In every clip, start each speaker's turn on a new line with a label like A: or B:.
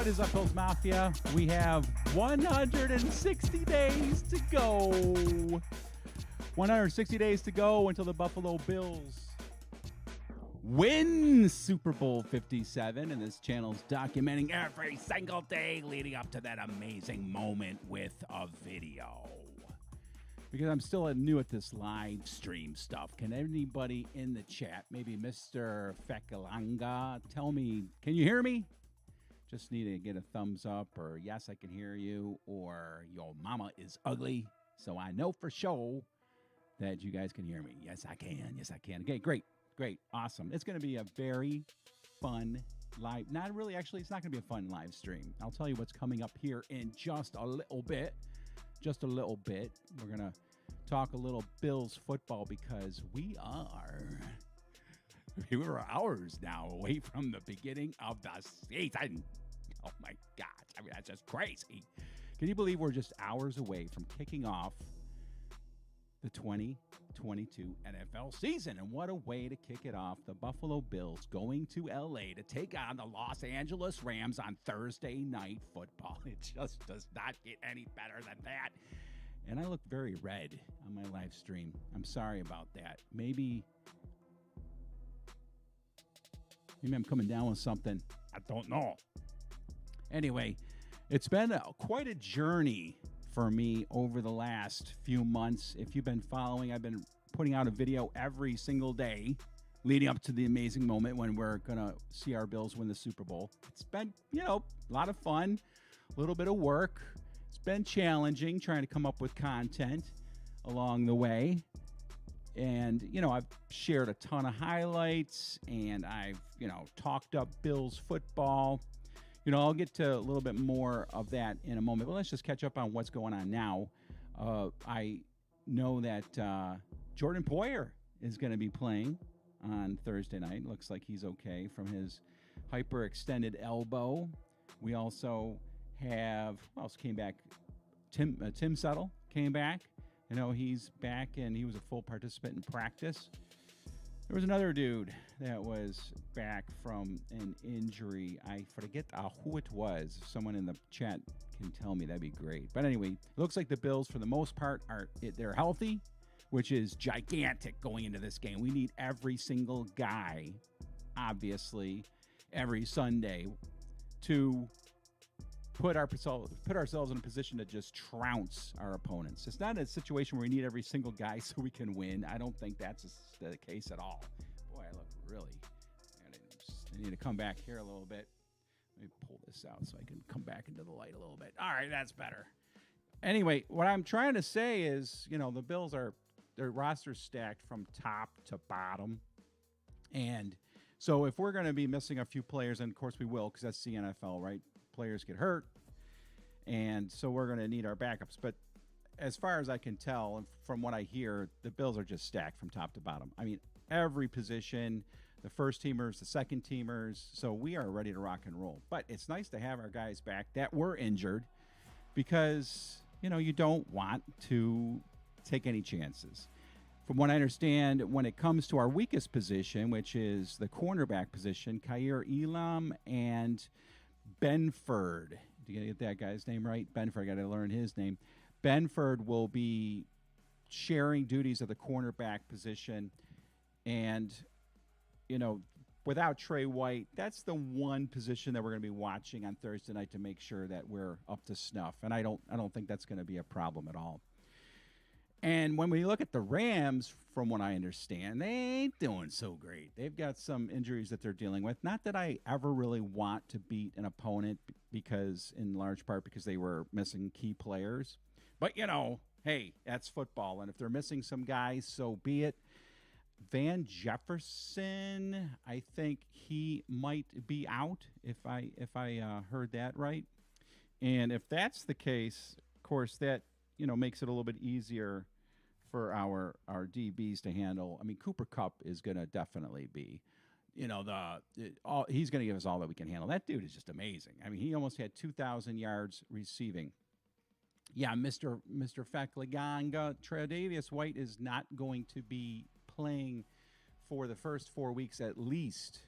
A: What is up, Bills Mafia? We have 160 days to go. 160 days to go until the Buffalo Bills win Super Bowl 57. And this channel's documenting every single day leading up to that amazing moment with a video. Because I'm still new at this live stream stuff. Can anybody in the chat, maybe Mr. Fekalanga, tell me, can you hear me? Just need to get a thumbs up, or yes, I can hear you, or your mama is ugly, so I know for sure that you guys can hear me. Yes, I can. Yes, I can. Okay, great. Great. Awesome. It's going to be a very fun live. Not really, actually, it's not going to be a fun live stream. I'll tell you what's coming up here in just a little bit. Just a little bit. We're going to talk a little Bills football because we are hours now away from the beginning of the season. Oh my God. I mean, that's just crazy. Can you believe we're just hours away from kicking off the 2022 NFL season? And what a way to kick it off. The Buffalo Bills going to LA to take on the Los Angeles Rams on Thursday Night Football. It just does not get any better than that. And I look very red on my live stream. I'm sorry about that. Maybe I'm coming down with something. I don't know. Anyway, it's been quite a journey for me over the last few months. If you've been following, I've been putting out a video every single day leading up to the amazing moment when we're going to see our Bills win the Super Bowl. It's been, a lot of fun, a little bit of work. It's been challenging trying to come up with content along the way. And, I've shared a ton of highlights and I've, talked up Bills football. I'll get to a little bit more of that in a moment, but let's just catch up on what's going on now. I know that Jordan Poyer is going to be playing on Thursday night. Looks like he's okay from his hyperextended elbow. We also have, who else came back? Tim Settle came back. He's back and he was a full participant in practice. There was another dude that was back from an injury. I forget who it was. If someone in the chat can tell me, that'd be great. But anyway, it looks like the Bills, for the most part, they're healthy, which is gigantic going into this game. We need every single guy, obviously, every Sunday to put ourselves in a position to just trounce our opponents. It's not a situation where we need every single guy so we can win. I don't think that's the case at all. Boy, I look really... I need to come back here a little bit. Let me pull this out so I can come back into the light a little bit. All right, that's better. Anyway, what I'm trying to say is, the Bills their roster's stacked from top to bottom. And so if we're going to be missing a few players, and of course we will, because that's the NFL, right? Players get hurt, and so we're going to need our backups. But as far as I can tell, and from what I hear, the Bills are just stacked from top to bottom. I mean, every position, the first teamers, the second teamers. So we are ready to rock and roll. But it's nice to have our guys back that were injured because, you don't want to take any chances. From what I understand, when it comes to our weakest position, which is the cornerback position, Kaiir Elam and Benford. Do you get that guy's name right? Benford, I got to learn his name. Benford will be sharing duties of the cornerback position. And, without Trey White, that's the one position that we're going to be watching on Thursday night to make sure that we're up to snuff. And I don't think that's going to be a problem at all. And when we look at the Rams, from what I understand, they ain't doing so great. They've got some injuries that they're dealing with. Not that I ever really want to beat an opponent because, in large part, because they were missing key players. But, hey, that's football. And if they're missing some guys, so be it. Van Jefferson, I think he might be out, if I heard that right. And if that's the case, of course, that makes it a little bit easier for our DBs to handle. I mean, Cooper Kupp is going to definitely be, he's going to give us all that we can handle. That dude is just amazing. I mean, he almost had 2,000 yards receiving. Yeah, Mr. Fekalanga, Tre'Davious White is not going to be playing for the first 4 weeks at least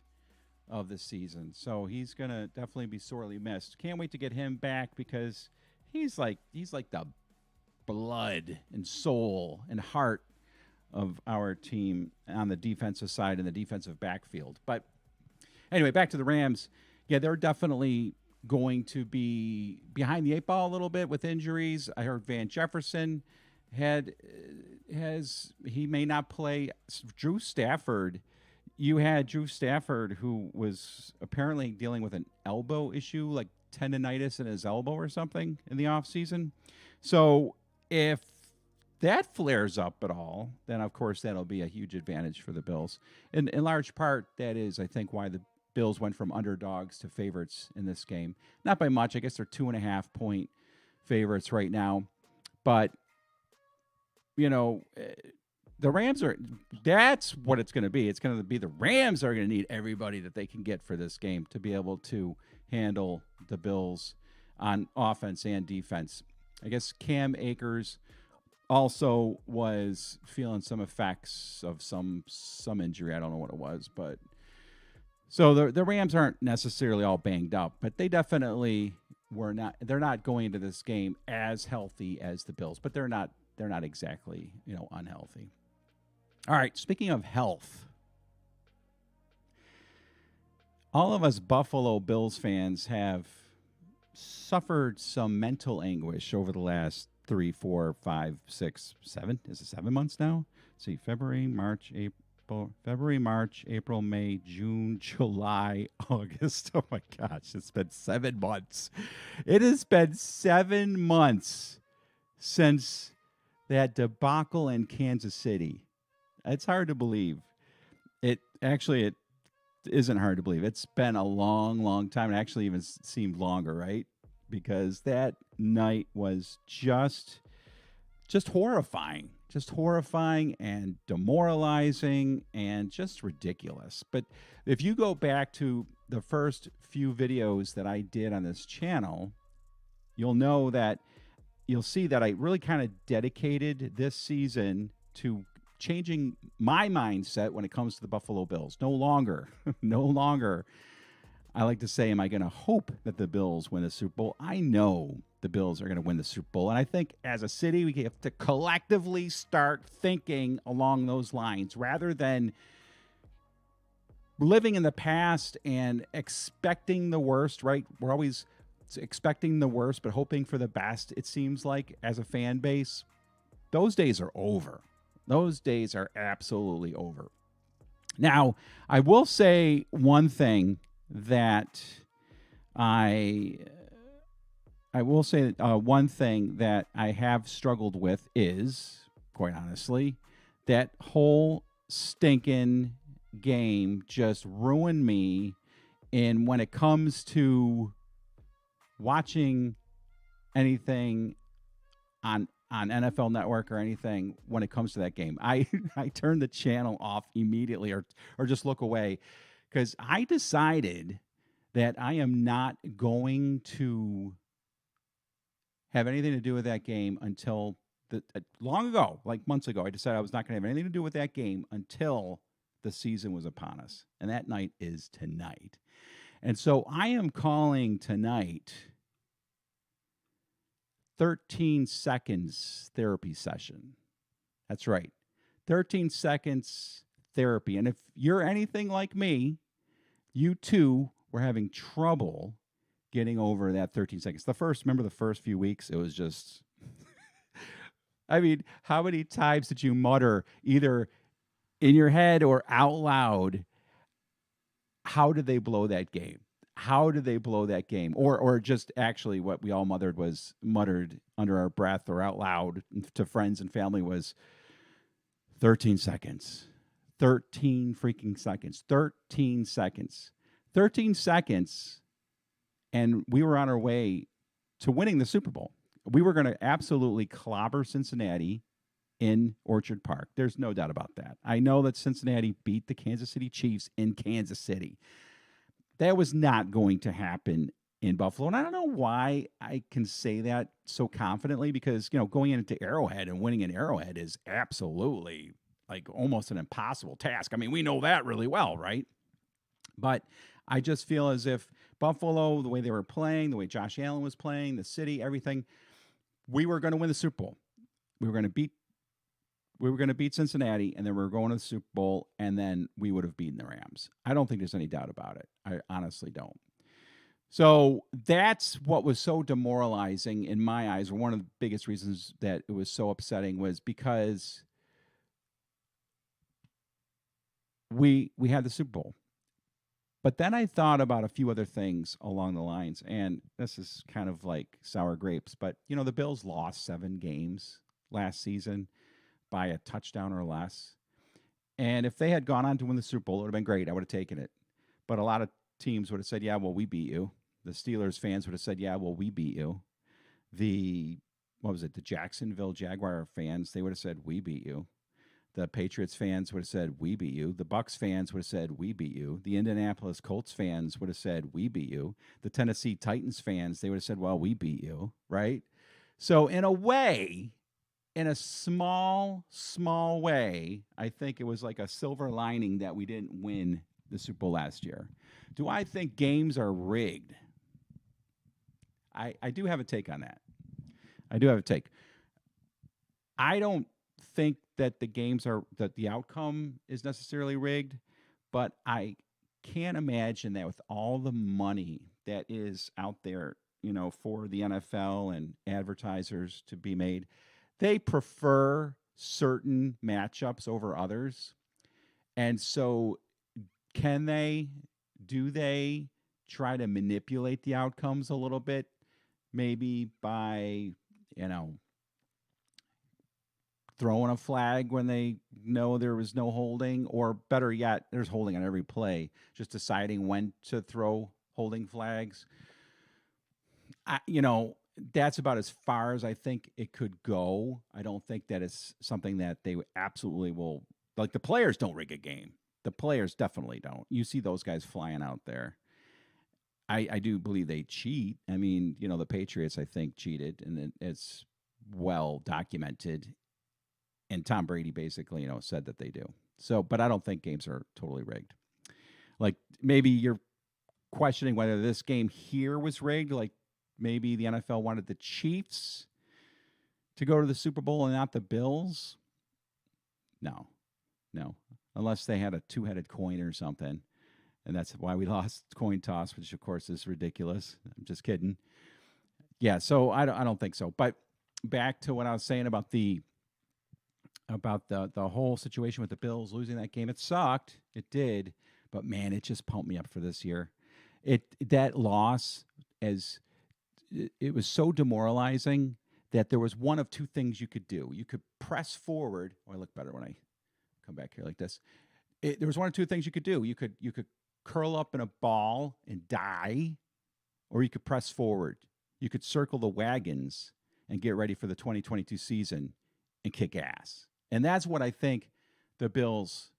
A: of the season. So he's going to definitely be sorely missed. Can't wait to get him back because he's like the blood and soul and heart of our team on the defensive side and the defensive backfield. But anyway, back to the Rams. Yeah, they're definitely going to be behind the eight ball a little bit with injuries. I heard Van Jefferson he may not play. Drew Stafford, you had Drew Stafford who was apparently dealing with an elbow issue, like tendonitis in his elbow or something in the offseason. So if that flares up at all, then of course that'll be a huge advantage for the Bills. In large part, that is, I think, why the Bills went from underdogs to favorites in this game. Not by much. I guess they're 2.5-point favorites right now. But, the Rams that's what it's going to be. It's going to be the Rams are going to need everybody that they can get for this game to be able to handle the Bills on offense and defense. I guess Cam Akers also was feeling some effects of some injury. I don't know what it was, but so the Rams aren't necessarily all banged up, but they definitely were not. They're not going into this game as healthy as the Bills, but they're not exactly unhealthy. All right, speaking of health, all of us Buffalo Bills fans have suffered some mental anguish over the last 3, 4, 5, 6, 7. Is it 7 months now? Let's see, February, March, April, May, June, July, August. Oh my gosh, it's been 7 months. It has been 7 months since that debacle in Kansas City. It's hard to believe. It isn't hard to believe. It's been a long, long time. It actually even seemed longer, right? Because that night was just horrifying. Just horrifying and demoralizing and just ridiculous. But if you go back to the first few videos that I did on this channel, you'll see that I really kind of dedicated this season to changing my mindset when it comes to the Buffalo Bills. No longer, I like to say, am I going to hope that the Bills win the Super Bowl? I know the Bills are going to win the Super Bowl. And I think as a city, we have to collectively start thinking along those lines rather than living in the past and expecting the worst, right? We're always expecting the worst, but hoping for the best. It seems like as a fan base, those days are over. Those days are absolutely over. Now, I will say one thing that I have struggled with is, quite honestly, that whole stinking game just ruined me. And when it comes to watching anything on NFL Network or anything, when it comes to that game, I turn the channel off immediately or just look away, because I decided that I am not going to have anything to do with that game until long ago, like months ago. I decided I was not going to have anything to do with that game until the season was upon us. And that night is tonight. And so I am calling tonight 13 seconds therapy session. That's right. 13 seconds therapy. And if you're anything like me, you too were having trouble getting over that 13 seconds. Remember the first few weeks, it was just, I mean, how many times did you mutter either in your head or out loud, how did they blow that game? How did they blow that game? Or just actually what we all muttered under our breath or out loud to friends and family was 13 seconds. 13 freaking seconds. 13 seconds. 13 seconds. And we were on our way to winning the Super Bowl. We were going to absolutely clobber Cincinnati in Orchard Park. There's no doubt about that. I know that Cincinnati beat the Kansas City Chiefs in Kansas City. That was not going to happen in Buffalo. And I don't know why I can say that so confidently, because, going into Arrowhead and winning in Arrowhead is absolutely like almost an impossible task. I mean, we know that really well, right? But I just feel as if Buffalo, the way they were playing, the way Josh Allen was playing, the city, everything, we were going to win the Super Bowl. We were going to beat Cincinnati, and then we were going to the Super Bowl, and then we would have beaten the Rams. I don't think there's any doubt about it. I honestly don't. So that's what was so demoralizing in my eyes. One of the biggest reasons that it was so upsetting was because we had the Super Bowl. But then I thought about a few other things along the lines, and this is kind of like sour grapes, but the Bills lost 7 games last season by a touchdown or less. And if they had gone on to win the Super Bowl, it would have been great. I would have taken it. But a lot of teams would have said, yeah, well, we beat you. The Steelers fans would have said, yeah, well, we beat you. The Jacksonville Jaguar fans, they would have said, we beat you. The Patriots fans would have said, we beat you. The Bucs fans would have said, we beat you. The Indianapolis Colts fans would have said, we beat you. The Tennessee Titans fans, they would have said, well, we beat you, right? So in a way, in a small way, I think it was like a silver lining that we didn't win the Super Bowl last year. Do I think games are rigged? I do have a take on that. I do have a take. I don't think that the outcome is necessarily rigged, but I can't imagine that with all the money that is out there, for the NFL and advertisers to be made, they prefer certain matchups over others. And so do they try to manipulate the outcomes a little bit? Maybe by, throwing a flag when they know there was no holding, or better yet, there's holding on every play, just deciding when to throw holding flags. That's about as far as I think it could go. I don't think that it's something that they absolutely will. Like, the players don't rig a game. The players definitely don't. You see those guys flying out there. I do believe they cheat. I mean, the Patriots, I think, cheated, and it's well documented. And Tom Brady basically, said that they do. So, but I don't think games are totally rigged. Like, maybe you're questioning whether this game here was rigged. Like, maybe the NFL wanted the Chiefs to go to the Super Bowl and not the Bills. No. Unless they had a 2-headed coin or something. And that's why we lost coin toss, which of course is ridiculous. I'm just kidding. Yeah, so I don't think so. But back to what I was saying about the whole situation with the Bills losing that game. It sucked. It did. But man, it just pumped me up for this year. That loss, it was so demoralizing that there was one of two things you could do. You could press forward. Oh, I look better when I come back here like this. There was one of two things you could do. You could curl up in a ball and die, or you could press forward. You could circle the wagons and get ready for the 2022 season and kick ass. And that's what I think the Bills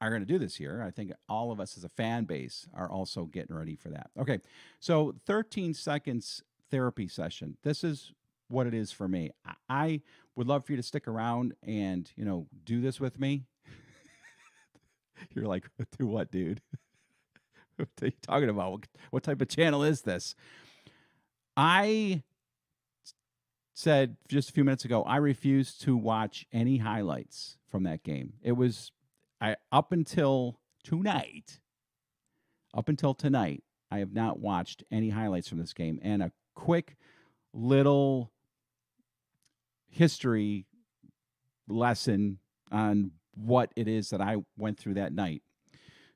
A: are going to do this year. I think all of us as a fan base are also getting ready for that. Okay, so 13 seconds therapy session. This is what it is for me. I would love for you to stick around and, do this with me. You're like, do what, dude? What are you talking about? What type of channel is this? I said just a few minutes ago, I refused to watch any highlights from that game. It was up until tonight, I have not watched any highlights from this game. And a quick little history lesson on what it is that I went through that night.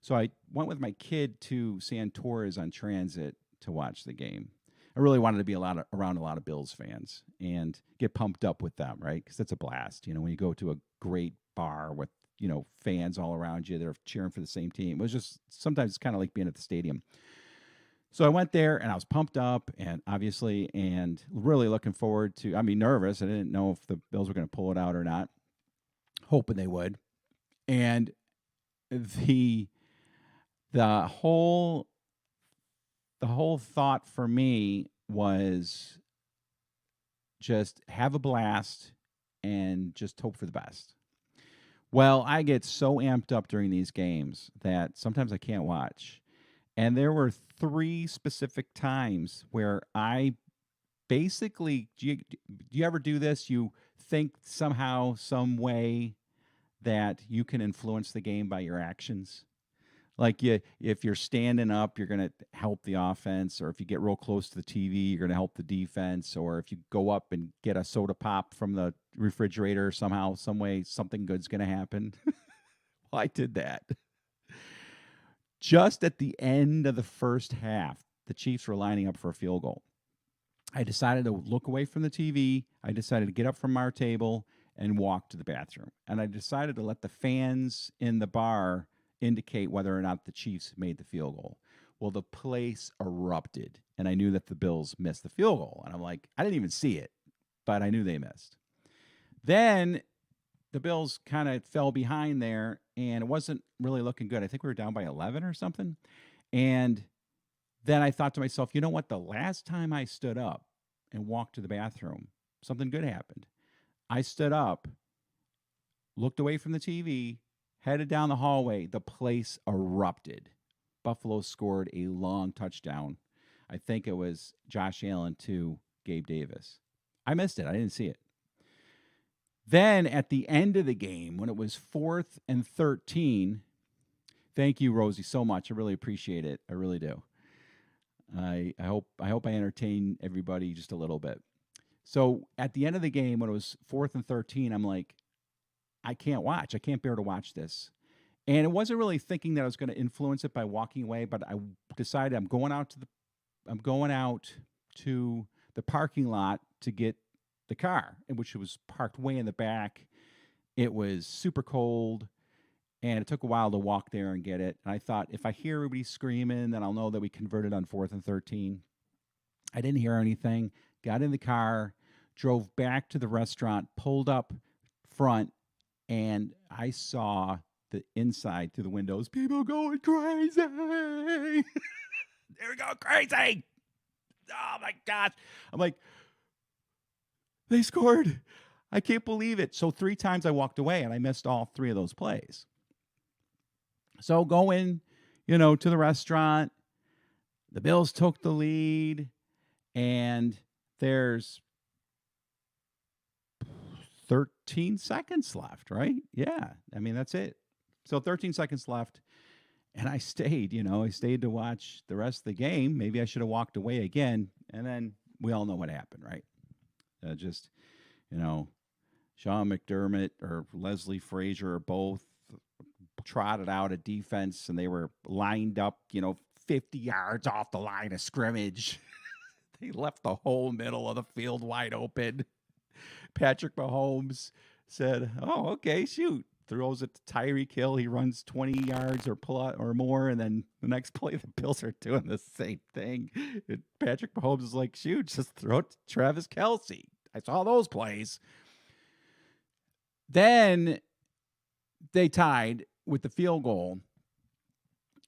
A: So I went with my kid to San Torres on transit to watch the game. I really wanted to be around a lot of Bills fans and get pumped up with them, right? Because that's a blast. When you go to a great bar with, fans all around you that are cheering for the same team. It was just, sometimes it's kind of like being at the stadium. So I went there and I was pumped up and really looking forward to, nervous. I didn't know if the Bills were going to pull it out or not. Hoping they would. And the whole thought for me was just have a blast and just hope for the best. Well, I get so amped up during these games that sometimes I can't watch. And there were 3 specific times where I basically, do you ever do this? You think somehow, some way that you can influence the game by your actions. Like if you're standing up, you're going to help the offense, or if you get real close to the TV, you're going to help the defense, or if you go up and get a soda pop from the refrigerator somehow, some way, something good's going to happen. Well, I did that. Just at the end of the first half, the Chiefs were lining up for a field goal. I decided to look away from the TV. I decided to get up from our table and walk to the bathroom. And I decided to let the fans in the bar indicate whether or not the Chiefs made the field goal. Well, the place erupted, and I knew that the Bills missed the field goal. And I'm like, I didn't even see it, but I knew they missed. Then the Bills kind of fell behind there, and it wasn't really looking good. I think we were down by 11 or something. And then I thought to myself, you know what? The last time I stood up and walked to the bathroom, something good happened. I stood up, looked away from the TV, headed down the hallway. The place erupted. Buffalo scored a long touchdown. I think it was Josh Allen to Gabe Davis. I missed it. I didn't see it. Then at the end of the game, when it was 4th and 13, thank you, Rosie, so much. I really appreciate it. I really do. I hope I entertain everybody just a little bit. So at the end of the game, when it was 4th and 13, I'm like, I can't watch. I can't bear to watch this. And it wasn't really thinking that I was going to influence it by walking away, but I decided I'm going out to the parking lot to get the car, which was parked way in the back. It was super cold, and it took a while to walk there and get it. And I thought, if I hear everybody screaming, then I'll know that we converted on 4th and 13. I didn't hear anything. Got in the car, drove back to the restaurant, pulled up front, and I saw the inside through the windows. People going crazy. They were going crazy. Oh, my gosh. I'm like, they scored. I can't believe it. So 3 times I walked away, and I missed all 3 of those plays. So going, to the restaurant, the Bills took the lead, and there's 13 seconds left, right? Yeah. I mean, that's it. So 13 seconds left, and I stayed, I stayed to watch the rest of the game. Maybe I should have walked away again, and then we all know what happened, right? Sean McDermott or Leslie Frazier or both trotted out a defense, and they were lined up, 50 yards off the line of scrimmage. They left the whole middle of the field wide open. Patrick Mahomes said, "Oh, okay, shoot." Throws it to Tyreek Hill. He runs 20 yards or more, and then the next play, the Bills are doing the same thing. And Patrick Mahomes is like, "Shoot, just throw it to Travis Kelce." I saw those plays. Then they tied with the field goal,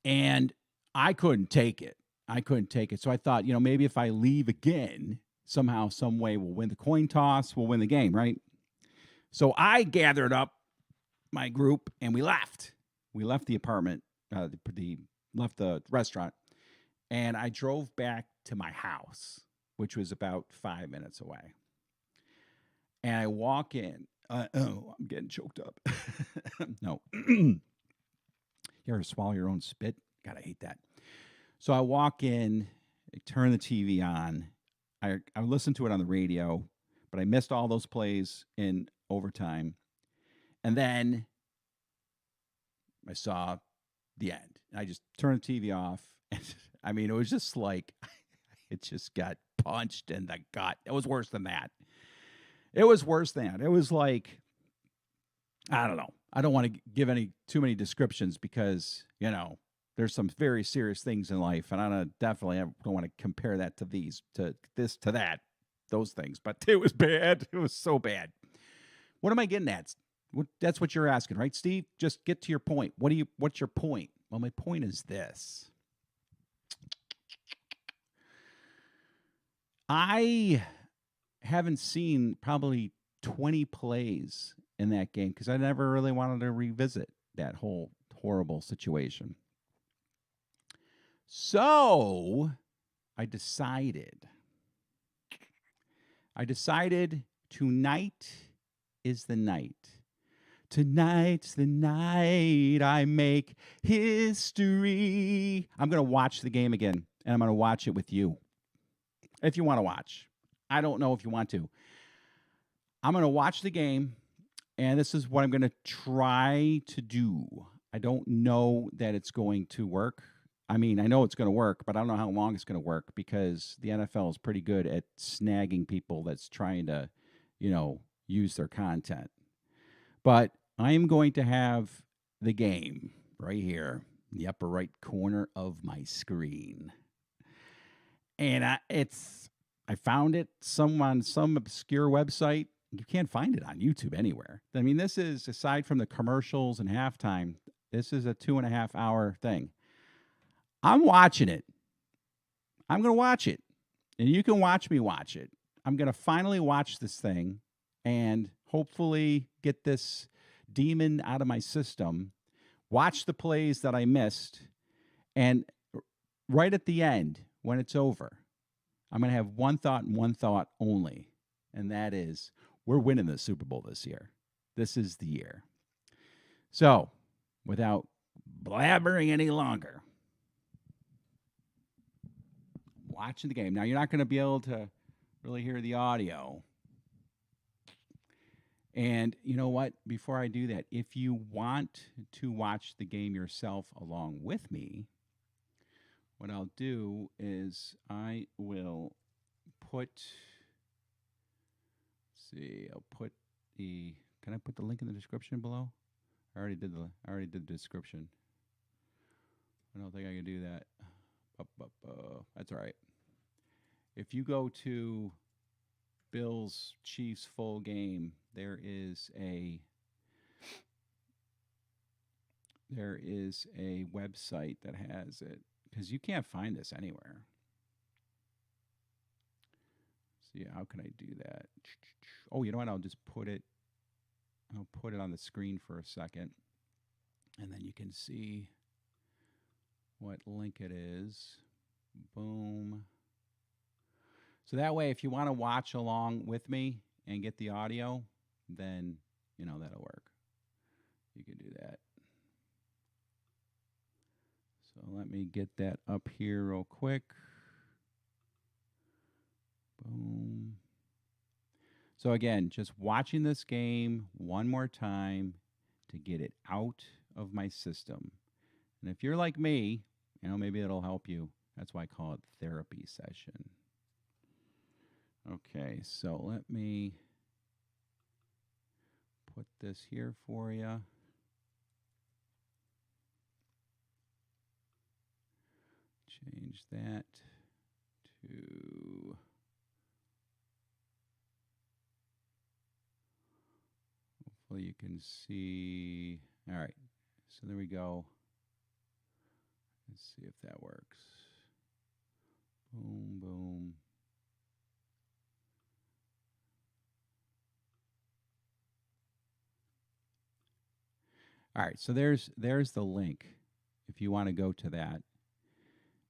A: and I couldn't take it. So I thought, maybe if I leave again, somehow, some way, we'll win the coin toss, we'll win the game, right? So I gathered up my group, and we left. We left the apartment, left the restaurant, and I drove back to my house, which was about 5 minutes away. And I walk in. I'm getting choked up. No. You ever swallow your own spit? God, I hate that. So I walk in, I turn the TV on. I listened to it on the radio, but I missed all those plays in overtime. And then I saw the end. I just turned the TV off. I mean, it was just like, it just got punched in the gut. It was worse than that. It was like, I don't know. I don't want to give too many descriptions because, there's some very serious things in life, and I don't want to compare that to those things. But it was bad. It was so bad. What am I getting at? That's what you're asking, right, Steve? Just get to your point. What's your point? Well, my point is this. I haven't seen probably 20 plays in that game because I never really wanted to revisit that whole horrible situation. So I decided tonight is the night. Tonight's the night I make history. I'm going to watch the game again, and I'm going to watch it with you. If you want to watch. I don't know if you want to. I'm going to watch the game, and this is what I'm going to try to do. I don't know that it's going to work. I mean, I know it's going to work, but I don't know how long it's going to work because the NFL is pretty good at snagging people that's trying to, use their content. But I am going to have the game right here in the upper right corner of my screen. And I found it on some obscure website. You can't find it on YouTube anywhere. I mean, this is, aside from the commercials and halftime, this is a 2.5 hour thing. I'm watching it. I'm going to watch it. And you can watch me watch it. I'm going to finally watch this thing and hopefully get this demon out of my system, watch the plays that I missed, and right at the end, when it's over, I'm going to have one thought and one thought only, and that is, we're winning the Super Bowl this year. This is the year. So, without blabbering any longer, watching the game. Now, you're not going to be able to really hear the audio. And you know what? Before I do that, if you want to watch the game yourself along with me, what I'll do is I will put, can I put the link in the description below? I already did the description. I don't think I can do that. That's all right. If you go to Bills Chiefs full game, there is a website that has it, because you can't find this anywhere. See, how can I do that? Oh, you know what? I'll put it on the screen for a second, and then you can see what link it is. Boom. So that way, if you want to watch along with me and get the audio, then, that'll work. You can do that. So let me get that up here real quick. Boom. So again, just watching this game one more time to get it out of my system. And if you're like me, maybe it'll help you. That's why I call it therapy session. Okay, so let me put this here for you. Change that to, hopefully you can see. All right, so there we go. Let's see if that works. Boom, boom. All right, so there's the link if you want to go to that.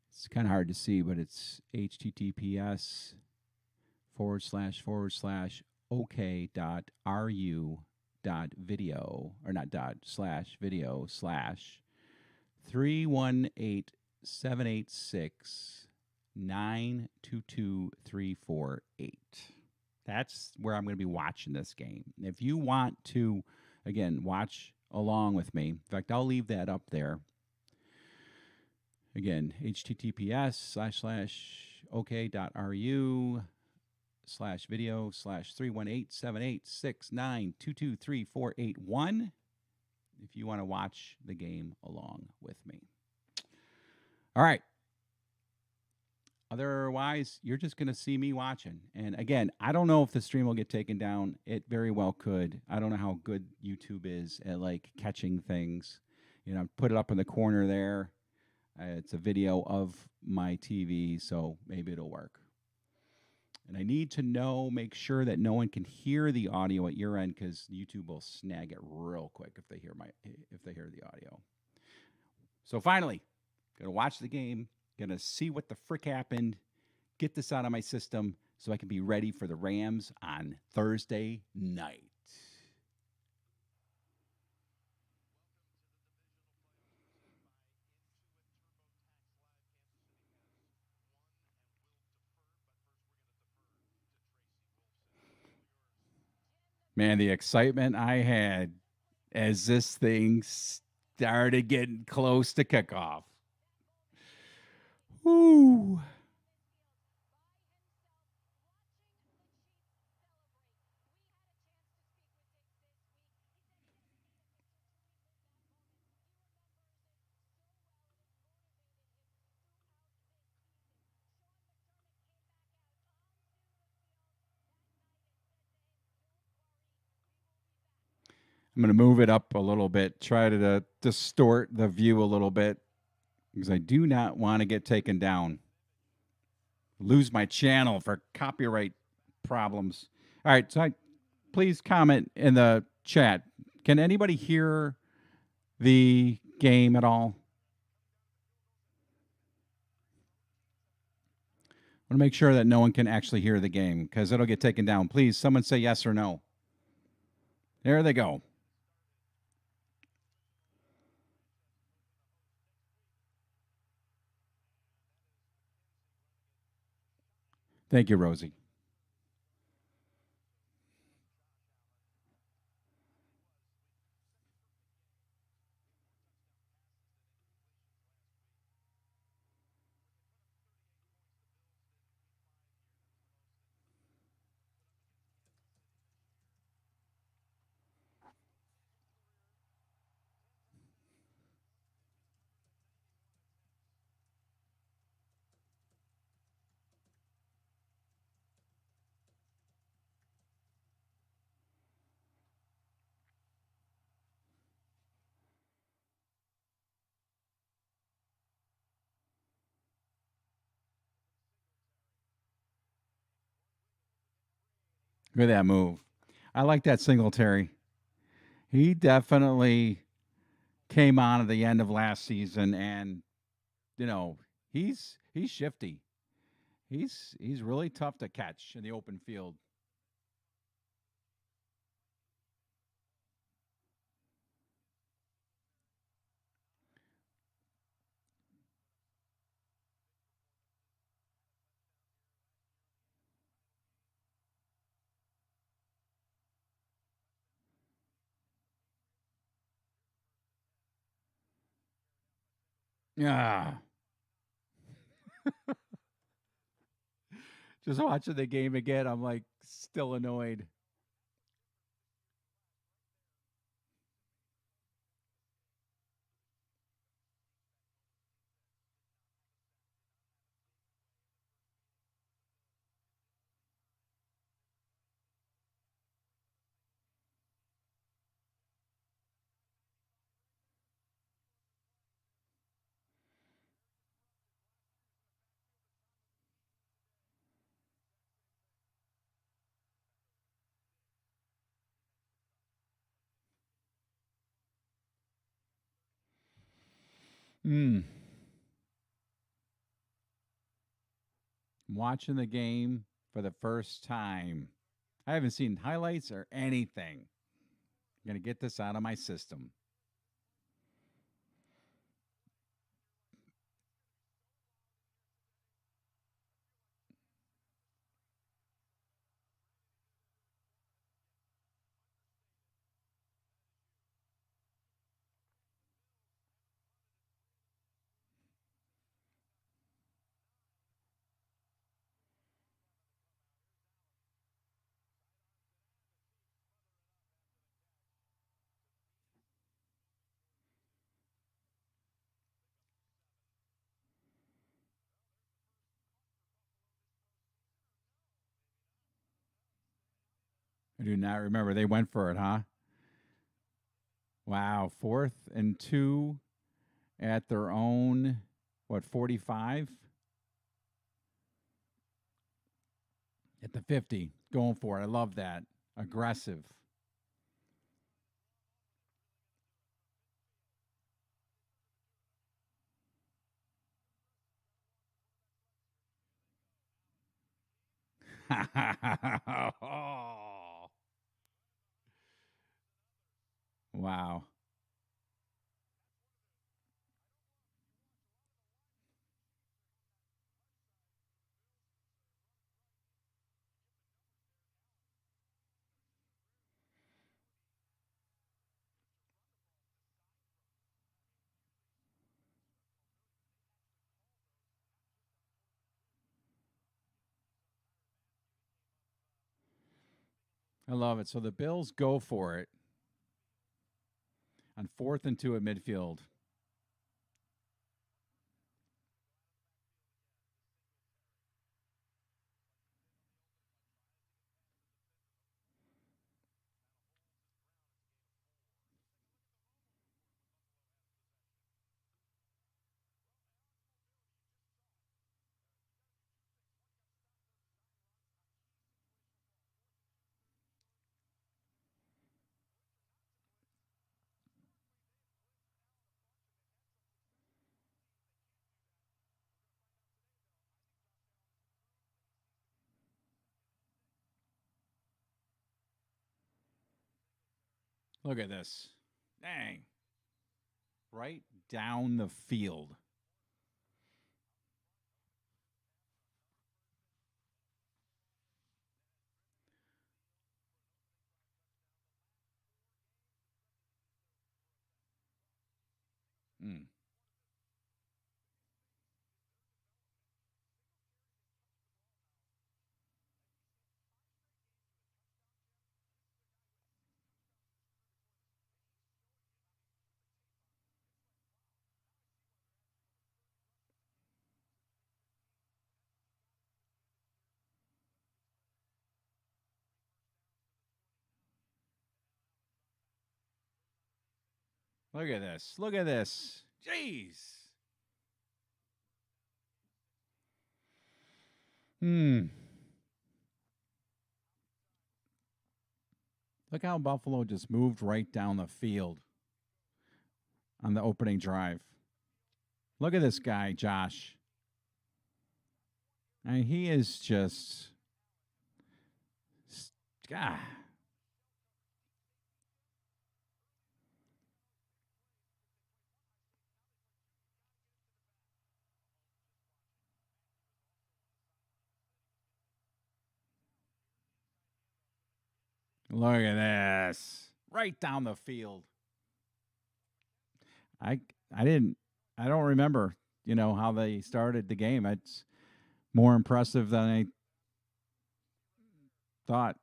A: It's kind of hard to see, but it's https://ok.ru.video, or not dot, slash video slash 318-786-922348. That's where I'm going to be watching this game. If you want to, again, watch along with me, in fact, I'll leave that up there. Again, https://ok.ru/video/318-786-922348 if you want to watch the game along with me. All right. Otherwise, you're just going to see me watching. And again, I don't know if the stream will get taken down. It very well could. I don't know how good YouTube is at catching things. Put it up in the corner there. It's a video of my TV, so maybe it'll work. And I need to make sure that no one can hear the audio at your end, because YouTube will snag it real quick if they hear the audio. So finally, gonna watch the game Gonna see what the frick happened, get this out of my system so I can be ready for the Rams on Thursday night. Man, the excitement I had as this thing started getting close to kickoff. Woo. I'm going to move it up a little bit, try to distort the view a little bit because I do not want to get taken down. Lose my channel for copyright problems. All right, so please comment in the chat. Can anybody hear the game at all? I want to make sure that no one can actually hear the game because it'll get taken down. Please, someone say yes or no. There they go. Thank you, Rosie. Look at that move. I like that Singletary. He definitely came on at the end of last season, and you know he's shifty. He's really tough to catch in the open field. Yeah. Just watching the game again, I'm like still annoyed. Mm. Watching the game for the first time. I haven't seen highlights or anything. I'm gonna get this out of my system. I do not remember. They went for it, huh? Wow. 4th and 2 at their own, what, 45? At the 50. Going for it. I love that. Aggressive. Oh, wow. I love it. So the Bills go for it on 4th and 2 at midfield. Look at this. Dang. Right down the field. Mm. Look at this. Look at this. Jeez. Hmm. Look how Buffalo just moved right down the field on the opening drive. Look at this guy, Josh. I mean, he is just. God. Look at this. Right down the field. I I didn't I don't remember, how they started the game. It's more impressive than I thought.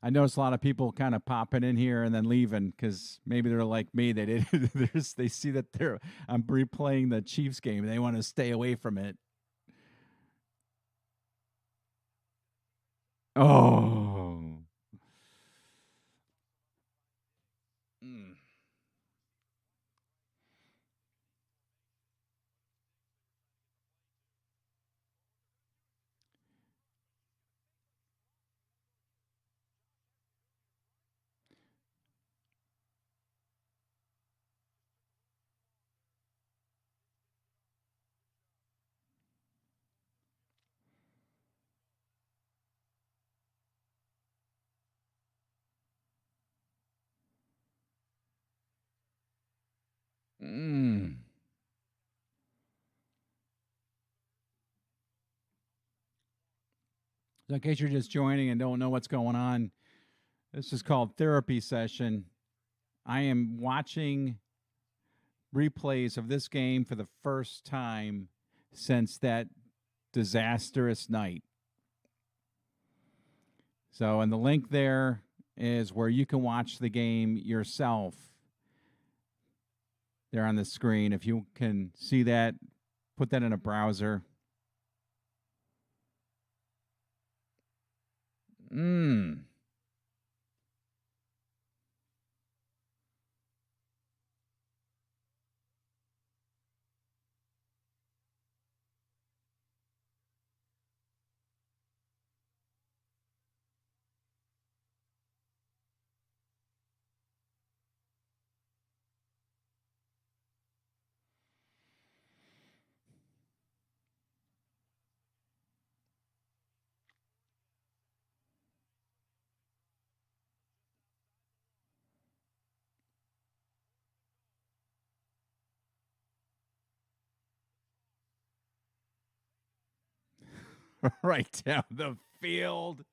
A: I noticed a lot of people kind of popping in here and then leaving because maybe they're like me. They did. They see that I'm replaying the Chiefs game. And they want to stay away from it. Oh, mm. Mm. So in case you're just joining and don't know what's going on, this is called therapy session. I am watching replays of this game for the first time since that disastrous night. So, and the link there is where you can watch the game yourself there on the screen. If you can see that, put that in a browser. Mm. right down the field.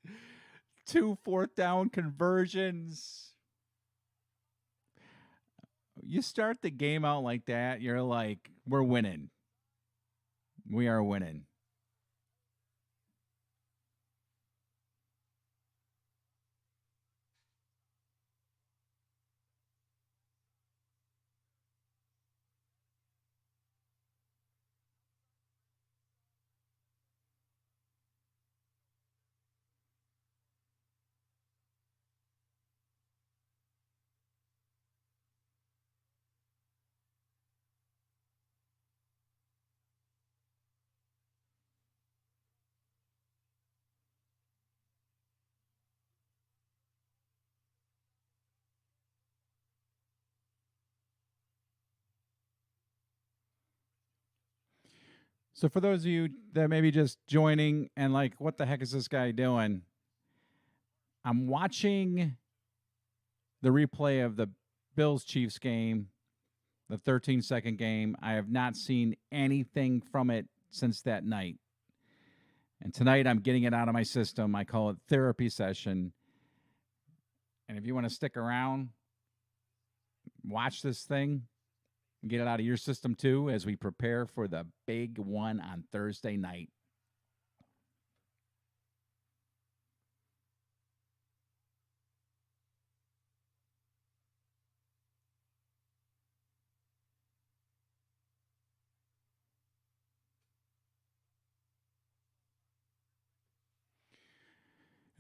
A: Two fourth down conversions. You start the game out like that, you're like, we're winning. We are winning. So for those of you that may be just joining and like, what the heck is this guy doing? I'm watching the replay of the Bills Chiefs game, the 13-second game. I have not seen anything from it since that night. And tonight I'm getting it out of my system. I call it therapy session. And if you want to stick around, watch this thing, get it out of your system too as we prepare for the big one on Thursday night.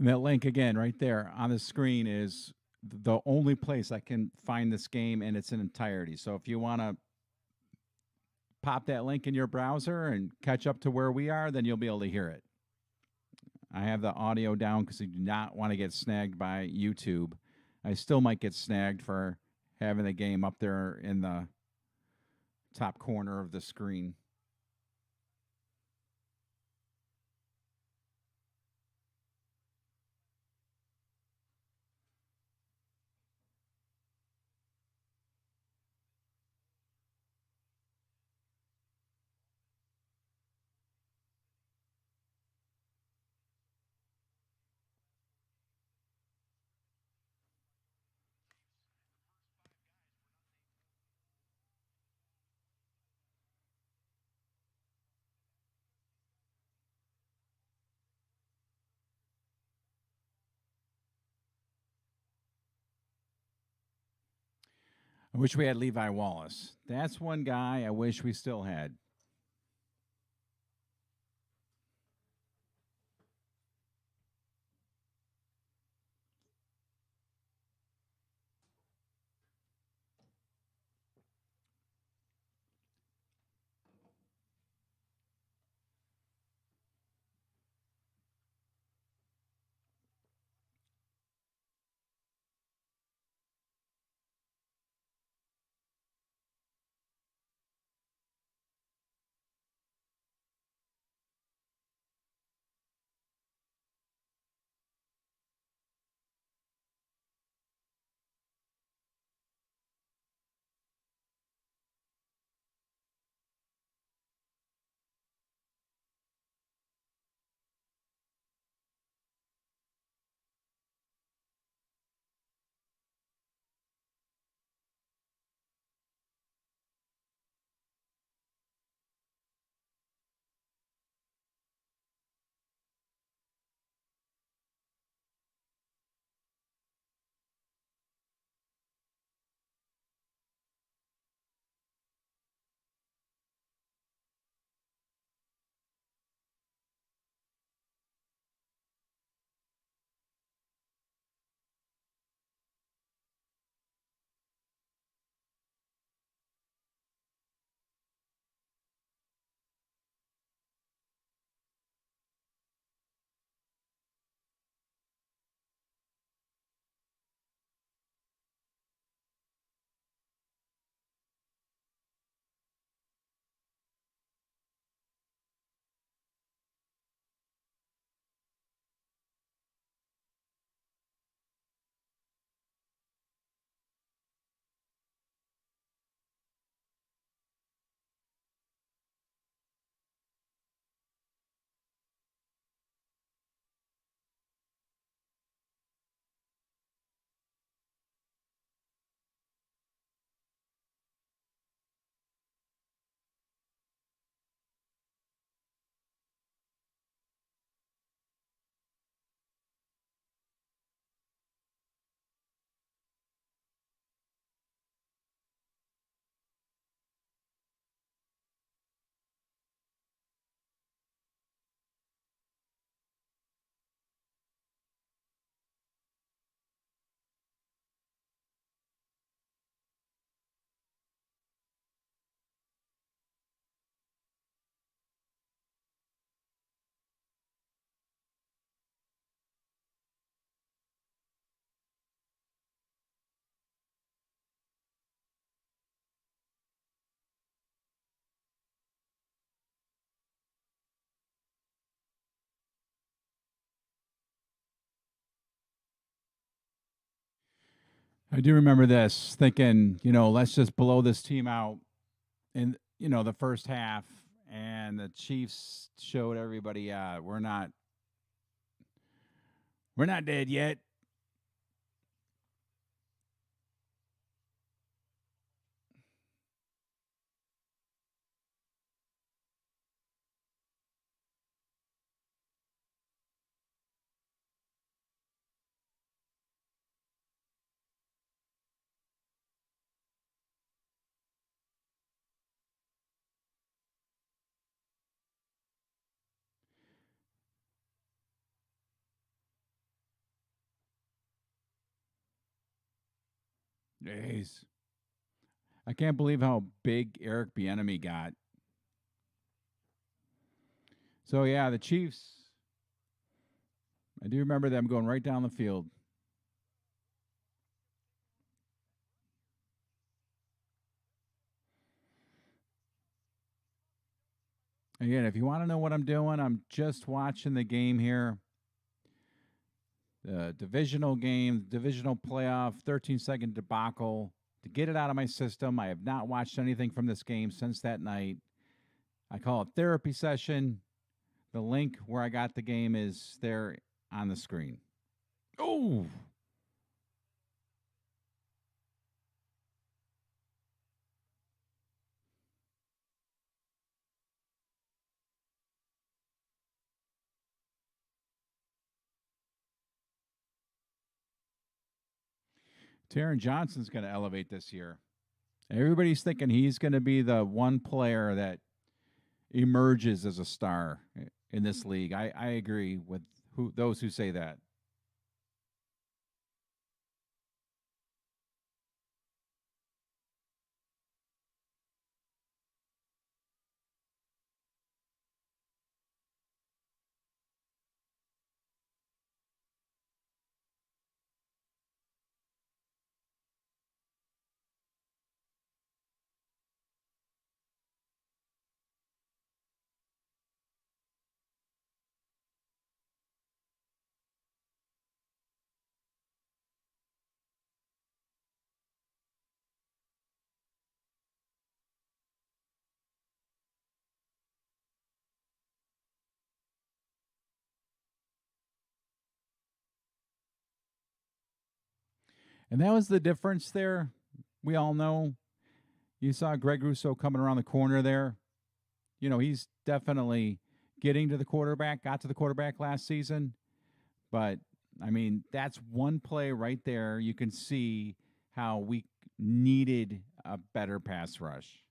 A: And that link again right there on the screen is the only place I can find this game in its entirety. So if you want to pop that link in your browser and catch up to where we are, then you'll be able to hear it. I have the audio down because I do not want to get snagged by YouTube. I still might get snagged for having the game up there in the top corner of the screen. I wish we had Levi Wallace. That's one guy I wish we still had. I do remember this thinking, let's just blow this team out in, the first half. And the Chiefs showed everybody, we're not dead yet. Jeez. I can't believe how big Eric Bieniemy got. So yeah, the Chiefs. I do remember them going right down the field. Again, if you want to know what I'm doing, I'm just watching the game here. The divisional game, divisional playoff, 13-second debacle. To get it out of my system, I have not watched anything from this game since that night. I call it therapy session. The link where I got the game is there on the screen. Oh, Taron Johnson's going to elevate this year. Everybody's thinking he's going to be the one player that emerges as a star in this league. I agree with those who say that. And that was the difference there. We all know. You saw Greg Russo coming around the corner there. He's definitely getting to the quarterback, got to the quarterback last season. But, I mean, that's one play right there. You can see how we needed a better pass rush.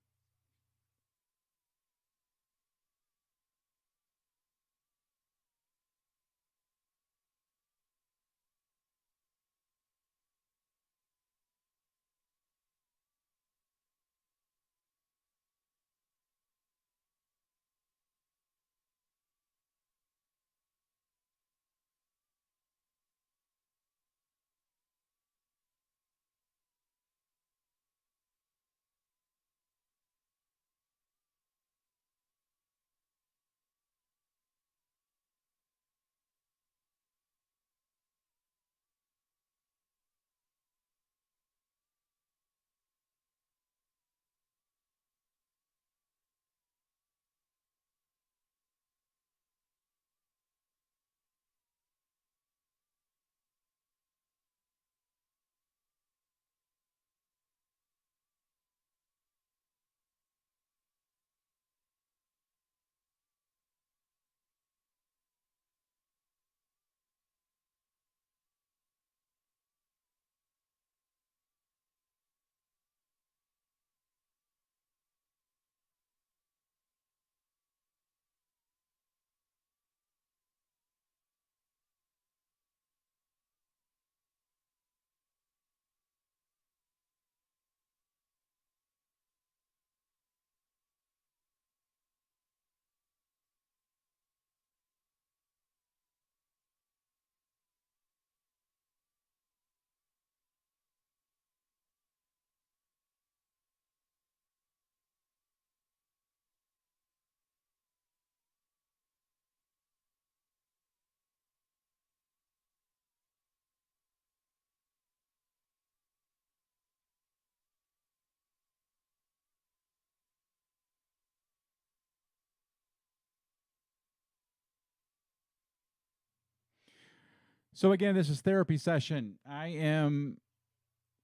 A: So, again, this is therapy session. I am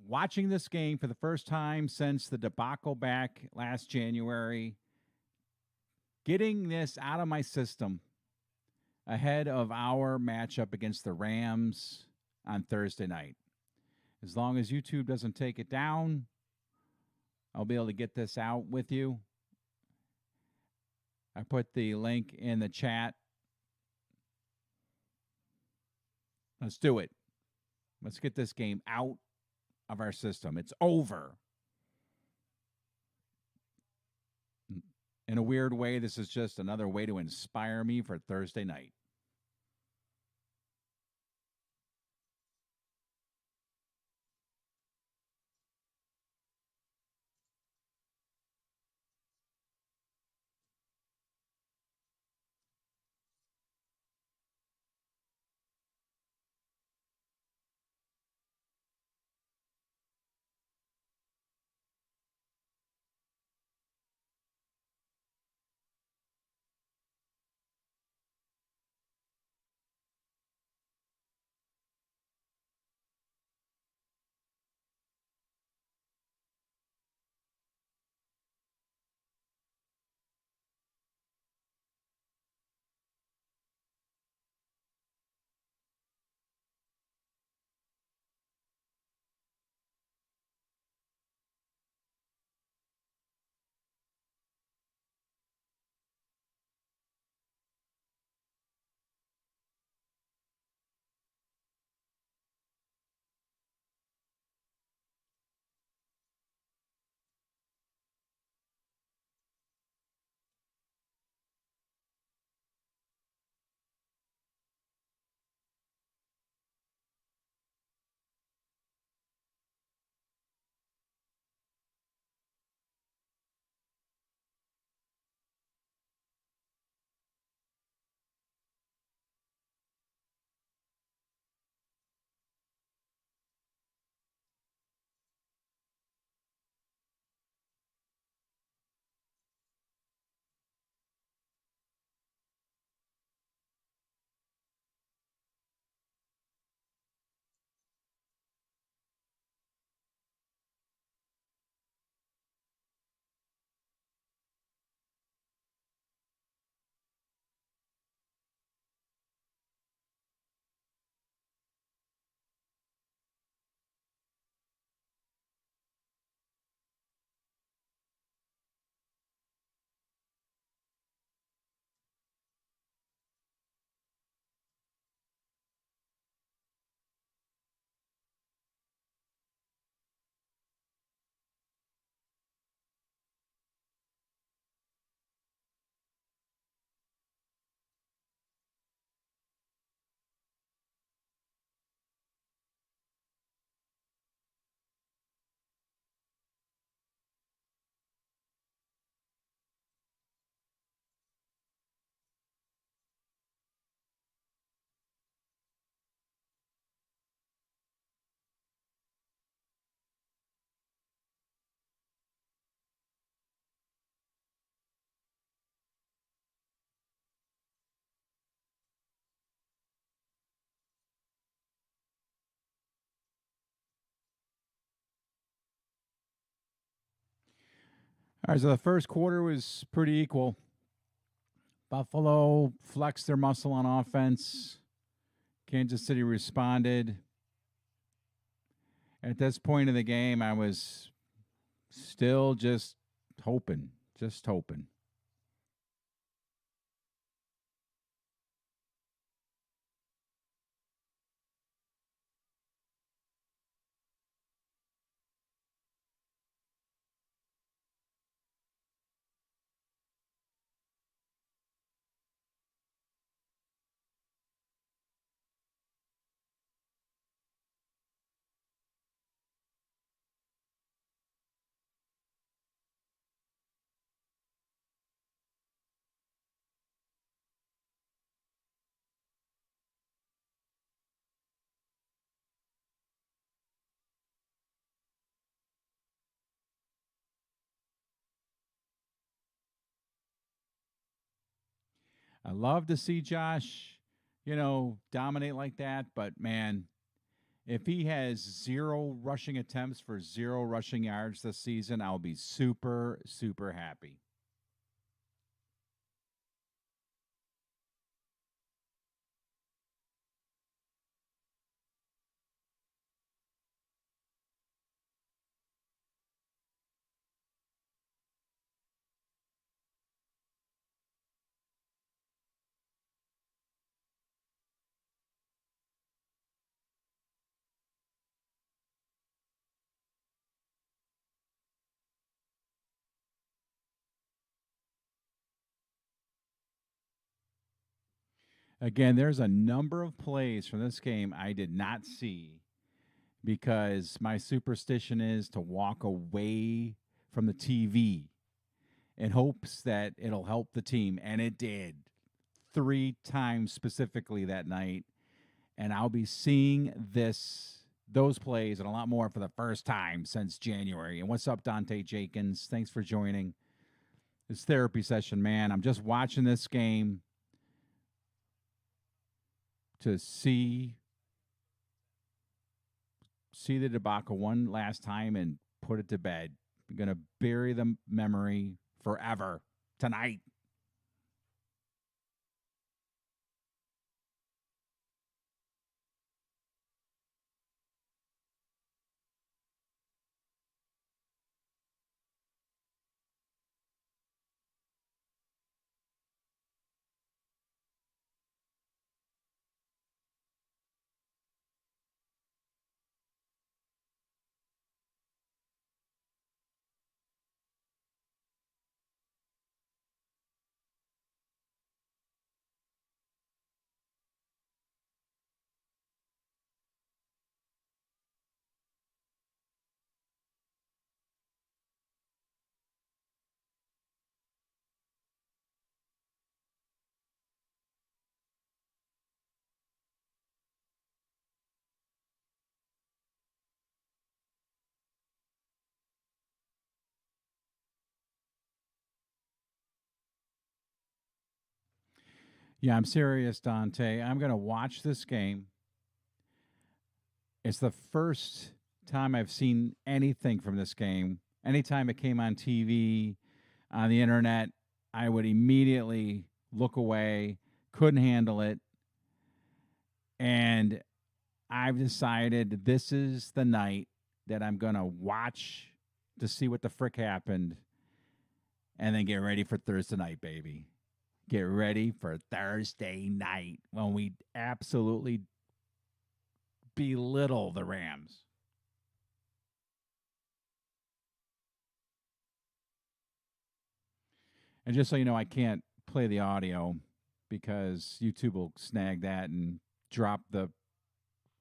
A: watching this game for the first time since the debacle back last January, getting this out of my system ahead of our matchup against the Rams on Thursday night. As long as YouTube doesn't take it down, I'll be able to get this out with you. I put the link in the chat. Let's do it. Let's get this game out of our system. It's over. In a weird way, this is just another way to inspire me for Thursday night. All right, so the first quarter was pretty equal. Buffalo flexed their muscle on offense. Kansas City responded. At this point of the game, I was still just hoping. I love to see Josh dominate like that. But man, if he has zero rushing attempts for zero rushing yards this season, I'll be super, super happy. Again, there's a number of plays from this game I did not see because my superstition is to walk away from the TV in hopes that it'll help the team. And it did 3 times specifically that night. And I'll be seeing those plays and a lot more for the first time since January. And what's up, Dante Jenkins? Thanks for joining this therapy session, man. I'm just watching this game to see the debacle one last time and put it to bed. I'm going to bury the memory forever tonight. Yeah, I'm serious, Dante. I'm going to watch this game. It's the first time I've seen anything from this game. Anytime it came on TV, on the internet, I would immediately look away, couldn't handle it. And I've decided this is the night that I'm going to watch to see what the frick happened and then get ready for Thursday night, baby. Get ready for Thursday night when we absolutely belittle the Rams. And just so you know, I can't play the audio because YouTube will snag that and drop the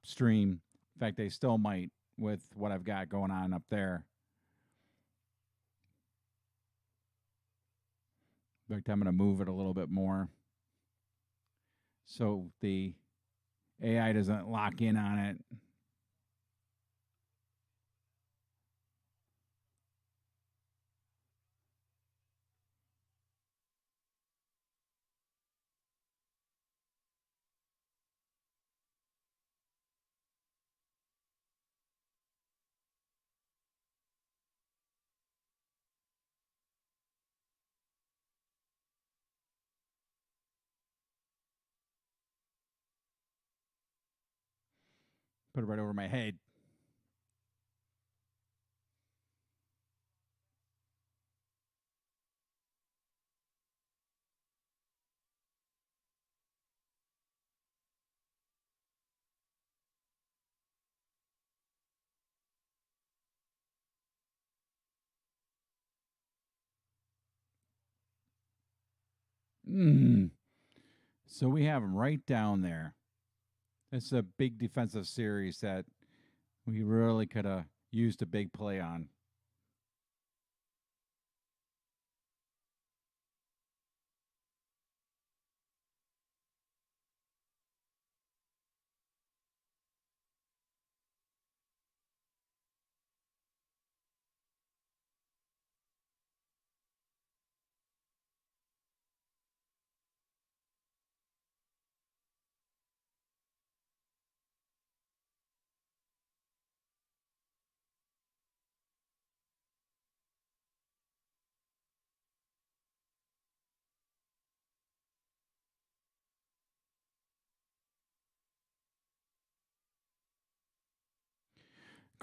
A: stream. In fact, they still might with what I've got going on up there. In fact, I'm going to move it a little bit more so the AI doesn't lock in on it. Put it right over my head. Mm. So we have them right down there. It's a big defensive series that we really could have used a big play on.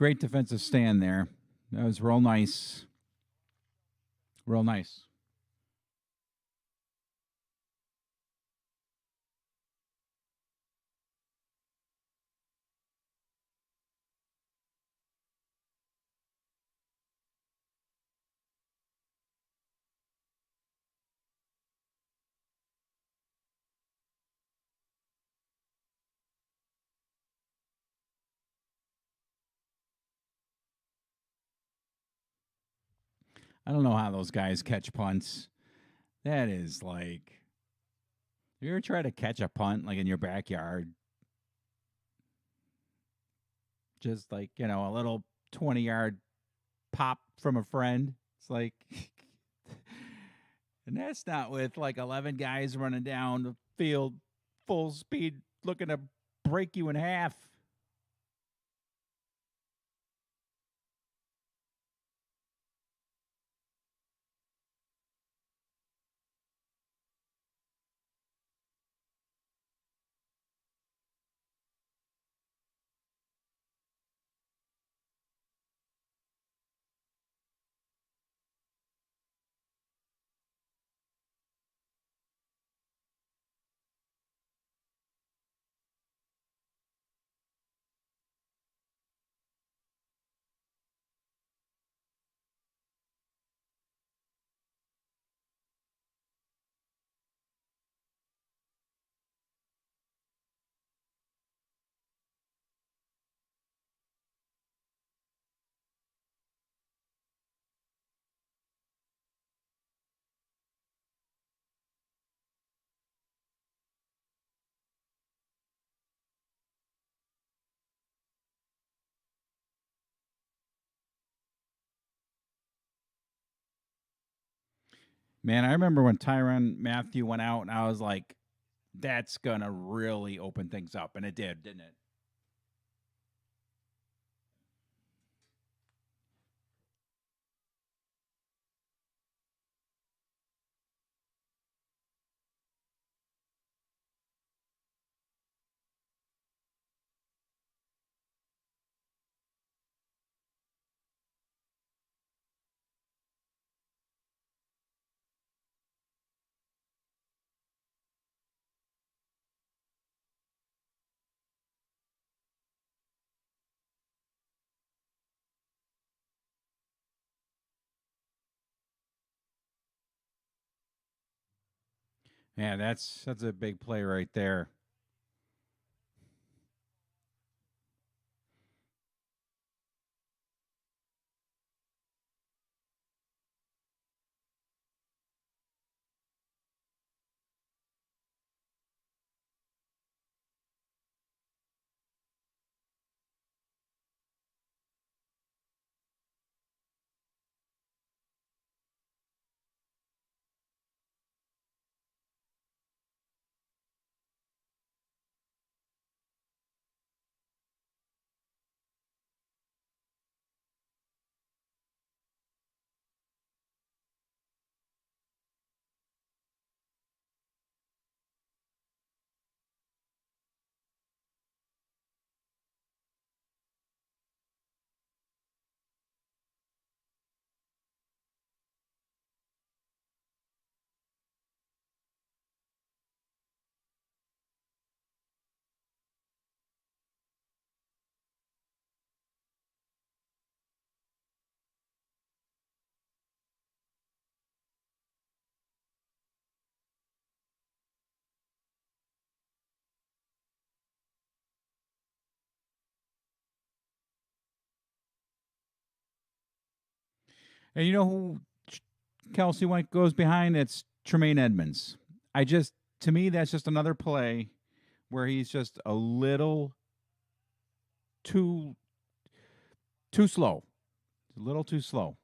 A: Great defensive stand there. That was real nice. Real nice. I don't know how those guys catch punts. That is like, have you ever tried to catch a punt like in your backyard? Just like, a little 20-yard pop from a friend. It's like, and that's not with like 11 guys running down the field full speed looking to break you in half. Man, I remember when Tyron Matthew went out, and I was like, that's going to really open things up. And it did, didn't it? Yeah, that's a big play right there. And you know who Kelsey went goes behind? It's Tremaine Edmonds. I just to me that's just another play where he's just a little too too slow. A little too slow.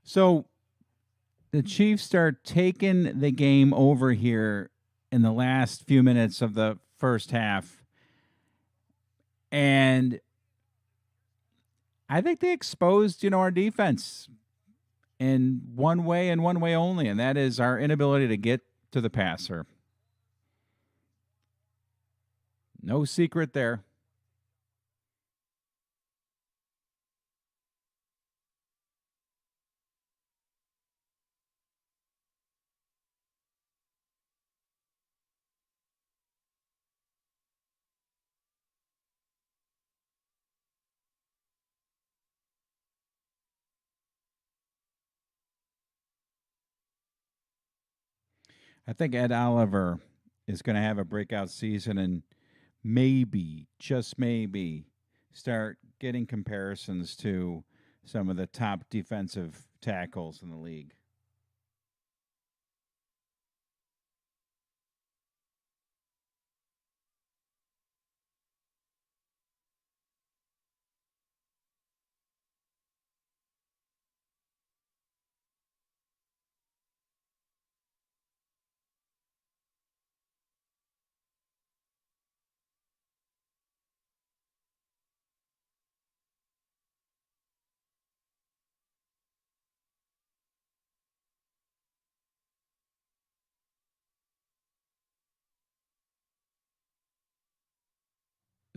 A: So the Chiefs start taking the game over here in the last few minutes of the first half. And I think they exposed, our defense in one way and one way only, and that is our inability to get to the passer. No secret there. I think Ed Oliver is going to have a breakout season and maybe, just maybe, start getting comparisons to some of the top defensive tackles in the league.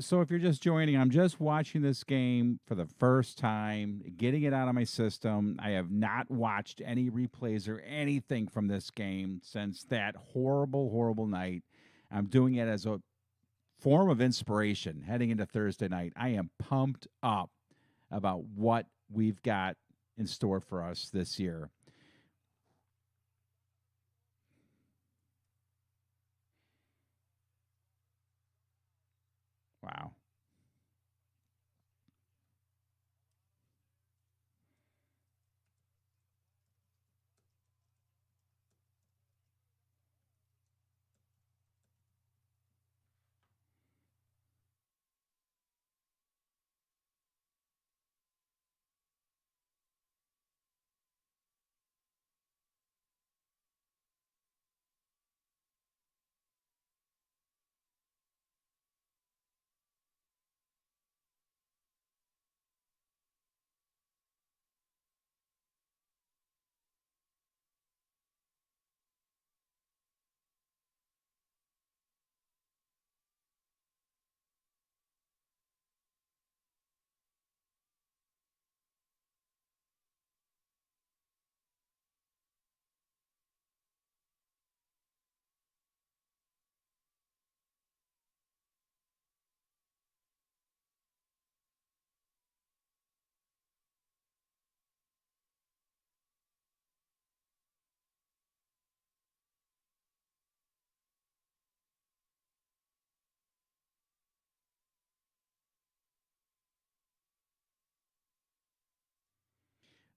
A: So, if you're just joining, I'm just watching this game for the first time, getting it out of my system. I have not watched any replays or anything from this game since that horrible, horrible night. I'm doing it as a form of inspiration heading into Thursday night. I am pumped up about what we've got in store for us this year. Wow.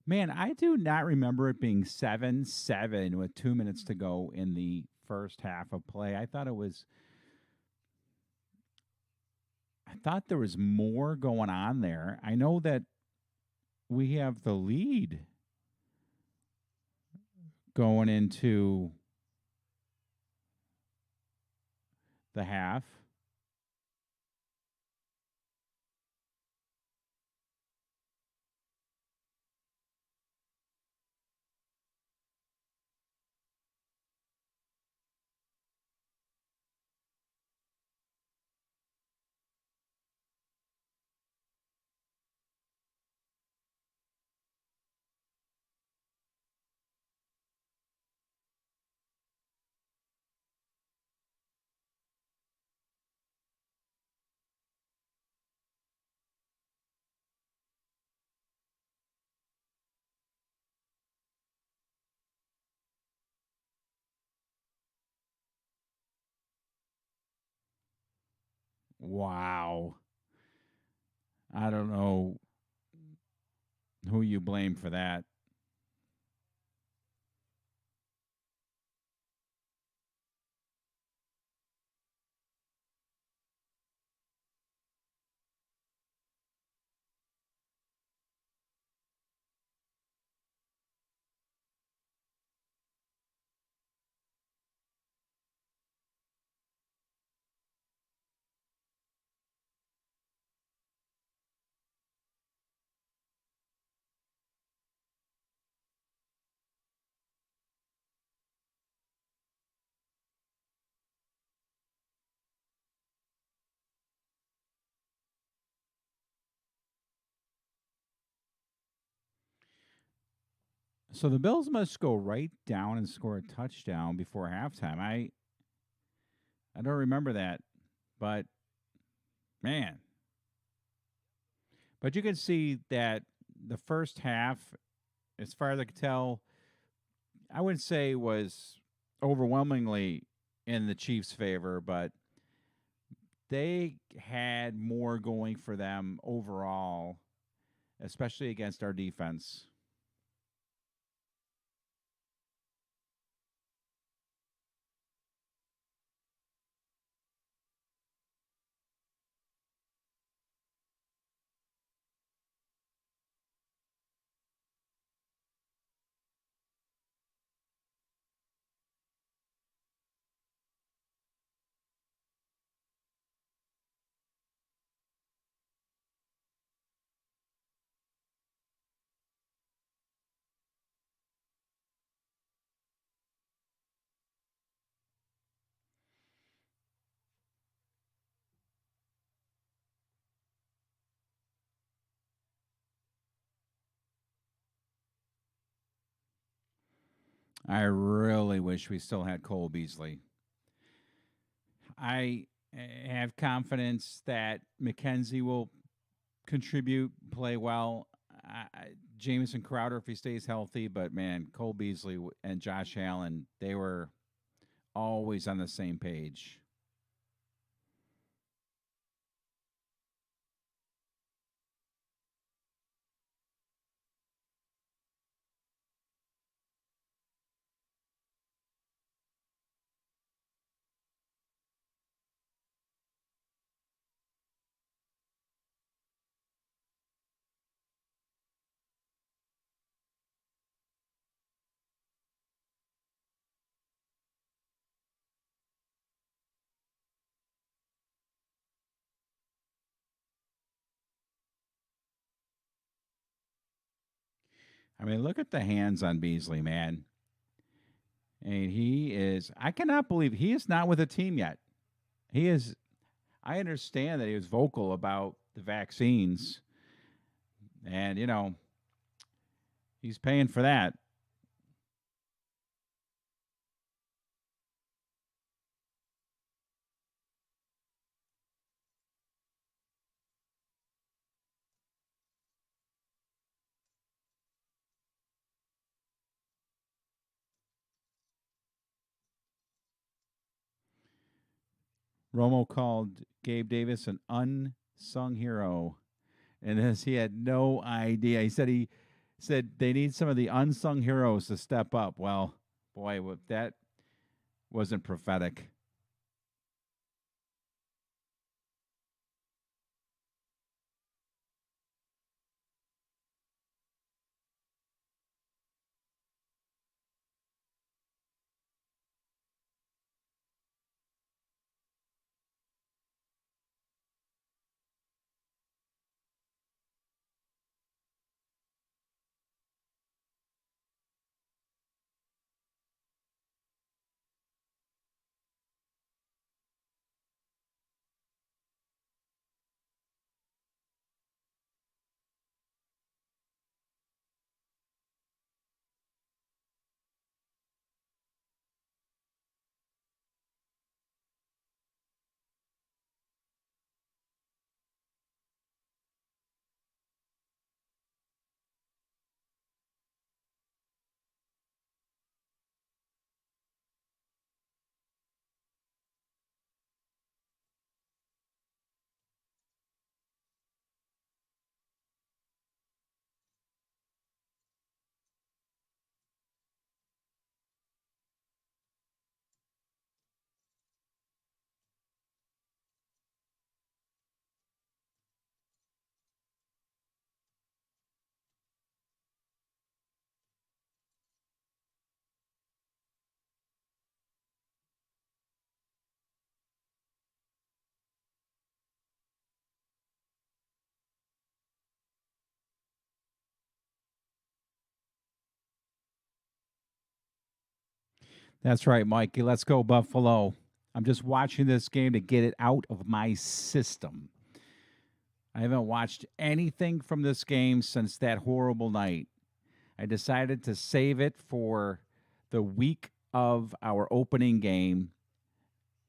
A: Man, I do not remember it being 7-7 with 2 minutes to go in the first half of play. I thought there was more going on there. I know that we have the lead going into the half. Wow. I don't know who you blame for that. So the Bills must go right down and score a touchdown before halftime. I don't remember that, but man, but you can see that the first half, as far as I could tell, I wouldn't say was overwhelmingly in the Chiefs' favor, but they had more going for them overall, especially against our defense. I really wish we still had Cole Beasley. I have confidence that McKenzie will contribute, play well. Jamison Crowder, if he stays healthy, but man, Cole Beasley and Josh Allen, they were always on the same page. I mean, look at the hands on Beasley, man. And he is, I cannot believe he is not with a team yet. He is, I understand that he was vocal about the vaccines, and, he's paying for that. Romo called Gabe Davis an unsung hero, and as he had no idea. He said they need some of the unsung heroes to step up. Well, boy, that wasn't prophetic. That's right, Mikey. Let's go, Buffalo. I'm just watching this game to get it out of my system. I haven't watched anything from this game since that horrible night. I decided to save it for the week of our opening game.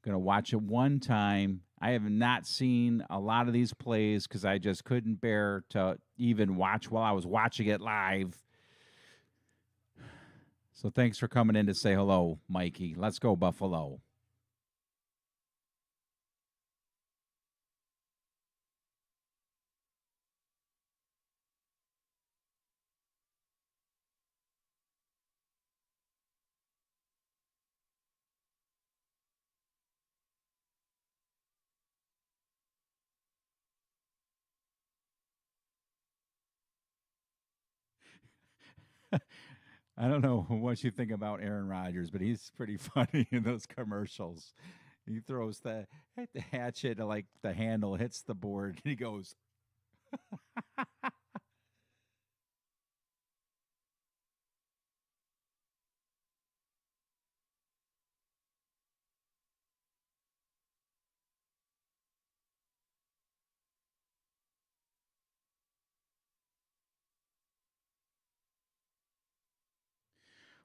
A: Going to watch it one time. I have not seen a lot of these plays because I just couldn't bear to even watch while I was watching it live. So thanks for coming in to say hello, Mikey. Let's go, Buffalo. I don't know what you think about Aaron Rodgers, but he's pretty funny in those commercials. He throws the hatchet, like the handle hits the board, and he goes.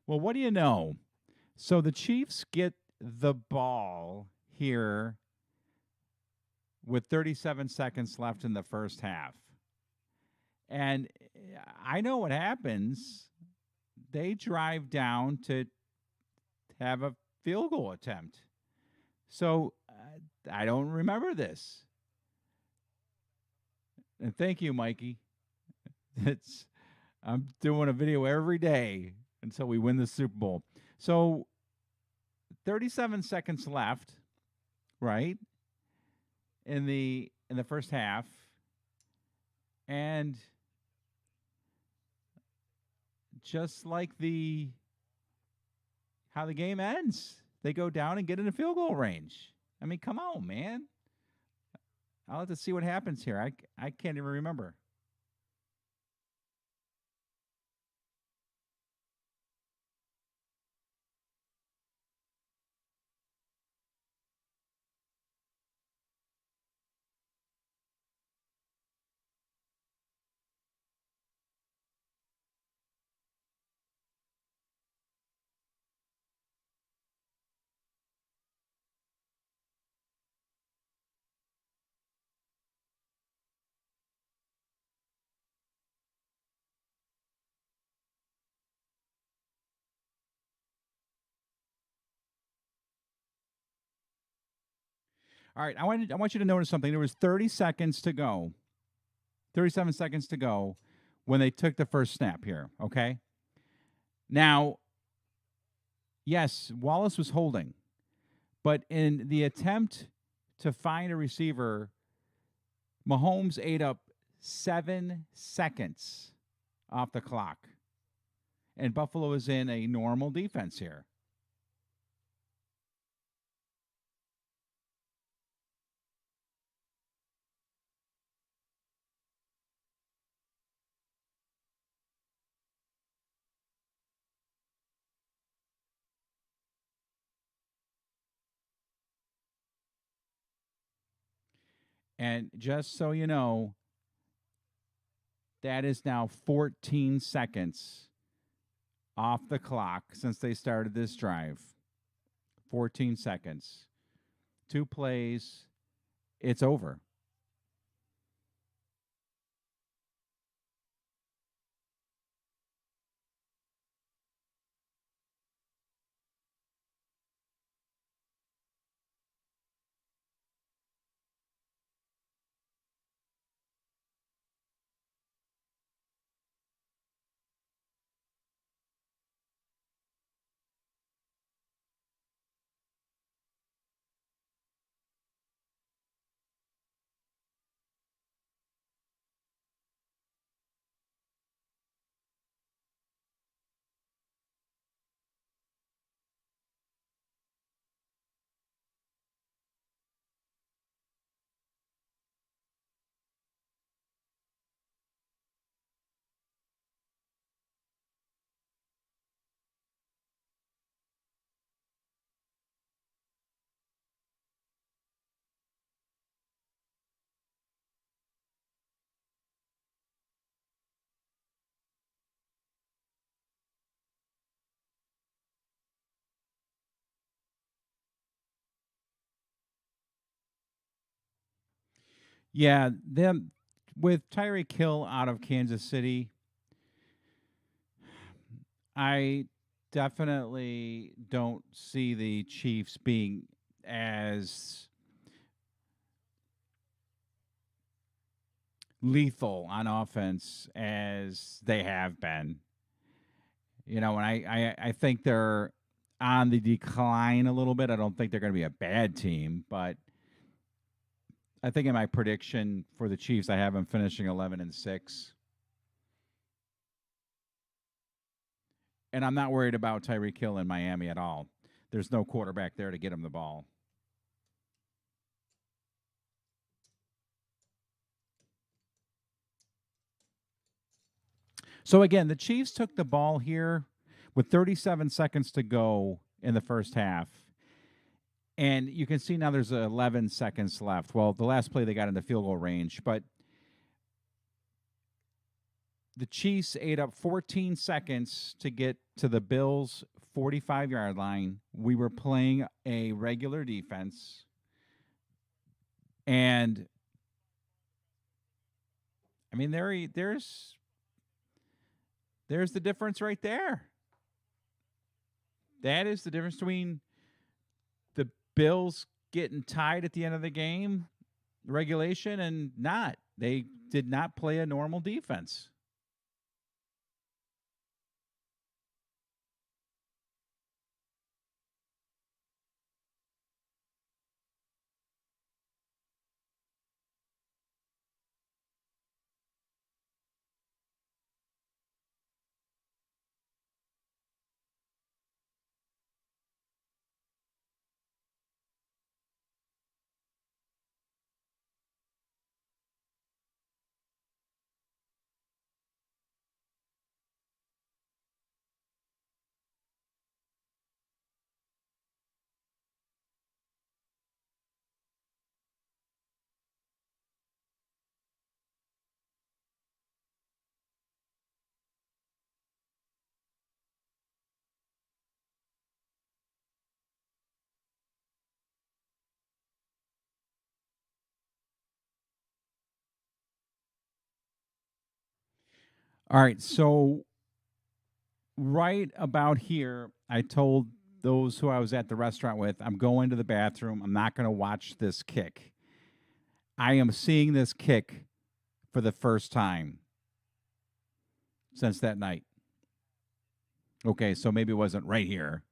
A: Well, what do you know? So the Chiefs get the ball here with 37 seconds left in the first half. And I know what happens. They drive down to have a field goal attempt. So I don't remember this. And thank you, Mikey. It's I'm doing a video every day until we win the Super Bowl. So 37 seconds left, right? In the first half. And just like the how the game ends, they go down and get in a field goal range. I mean, come on, man. I'll have to see what happens here. I can't even remember. All right, I want you to notice something. There was 30 seconds to go. 37 seconds to go when they took the first snap here, okay? Now, yes, Wallace was holding, but in the attempt to find a receiver, Mahomes ate up 7 seconds off the clock. And Buffalo is in a normal defense here. And just so you know, that is now 14 seconds off the clock since they started this drive. 14 seconds. 2 plays. It's over. Yeah, them with Tyreek Hill out of Kansas City, I definitely don't see the Chiefs being as lethal on offense as they have been. And I think they're on the decline a little bit. I don't think they're going to be a bad team, but I think in my prediction for the Chiefs, I have them finishing 11-6. And I'm not worried about Tyreek Hill in Miami at all. There's no quarterback there to get him the ball. So again, the Chiefs took the ball here with 37 seconds to go in the first half. And you can see now there's 11 seconds left. Well, the last play they got into field goal range, but the Chiefs ate up 14 seconds to get to the Bills' 45-yard line. We were playing a regular defense. And I mean, there's the difference right there. That is the difference between the Bills getting tied at the end of the game, regulation, and not. They did not play a normal defense. All right, so right about here, I told those who I was at the restaurant with, I'm going to the bathroom. I'm not going to watch this kick. I am seeing this kick for the first time since that night. Okay, so maybe it wasn't right here.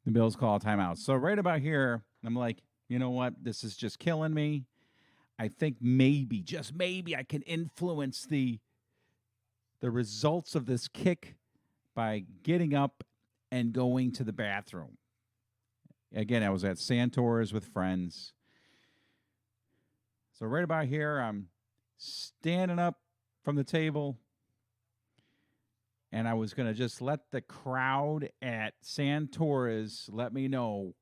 A: The Bills call a timeout. So right about here, I'm like, you know what? This is just killing me. I think maybe, just maybe, I can influence the results of this kick by getting up and going to the bathroom. Again, I was at Santora's with friends. So right about here, I'm standing up from the table, and I was going to just let the crowd at Santora's let me know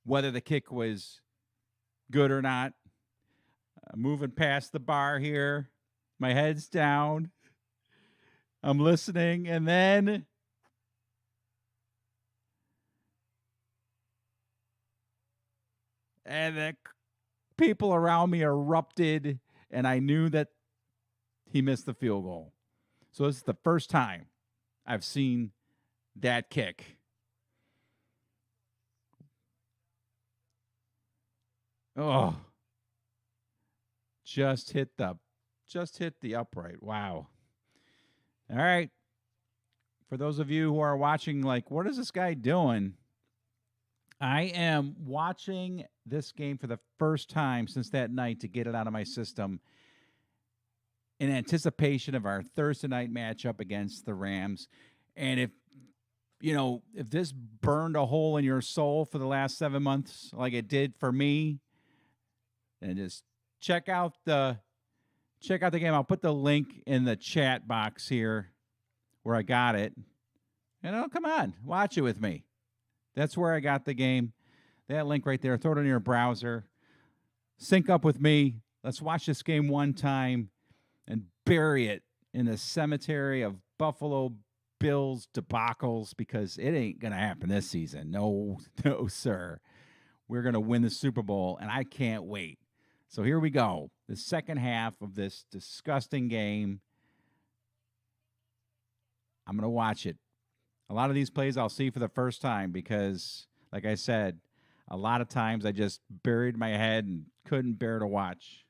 A: whether the kick was good or not. Moving past the bar here, my head's down. I'm listening, and then the people around me erupted, and I knew that he missed the field goal. So this is the first time I've seen that kick. Oh, just hit the upright. Wow. All right. For those of you who are watching, like, what is this guy doing? I am watching this game for the first time since that night to get it out of my system in anticipation of our Thursday night matchup against the Rams. And if this burned a hole in your soul for the last 7 months like it did for me, then just check out the game. I'll put the link in the chat box here where I got it. And come on, watch it with me. That's where I got the game. That link right there. Throw it in your browser. Sync up with me. Let's watch this game one time and bury it in the cemetery of Buffalo Bills debacles, because it ain't going to happen this season. No, sir. we're going to win the Super Bowl, and I can't wait. So here we go. The second half of this disgusting game. I'm going to watch it. A lot of these plays I'll see for the first time because, like I said, a lot of times I just buried my head and couldn't bear to watch.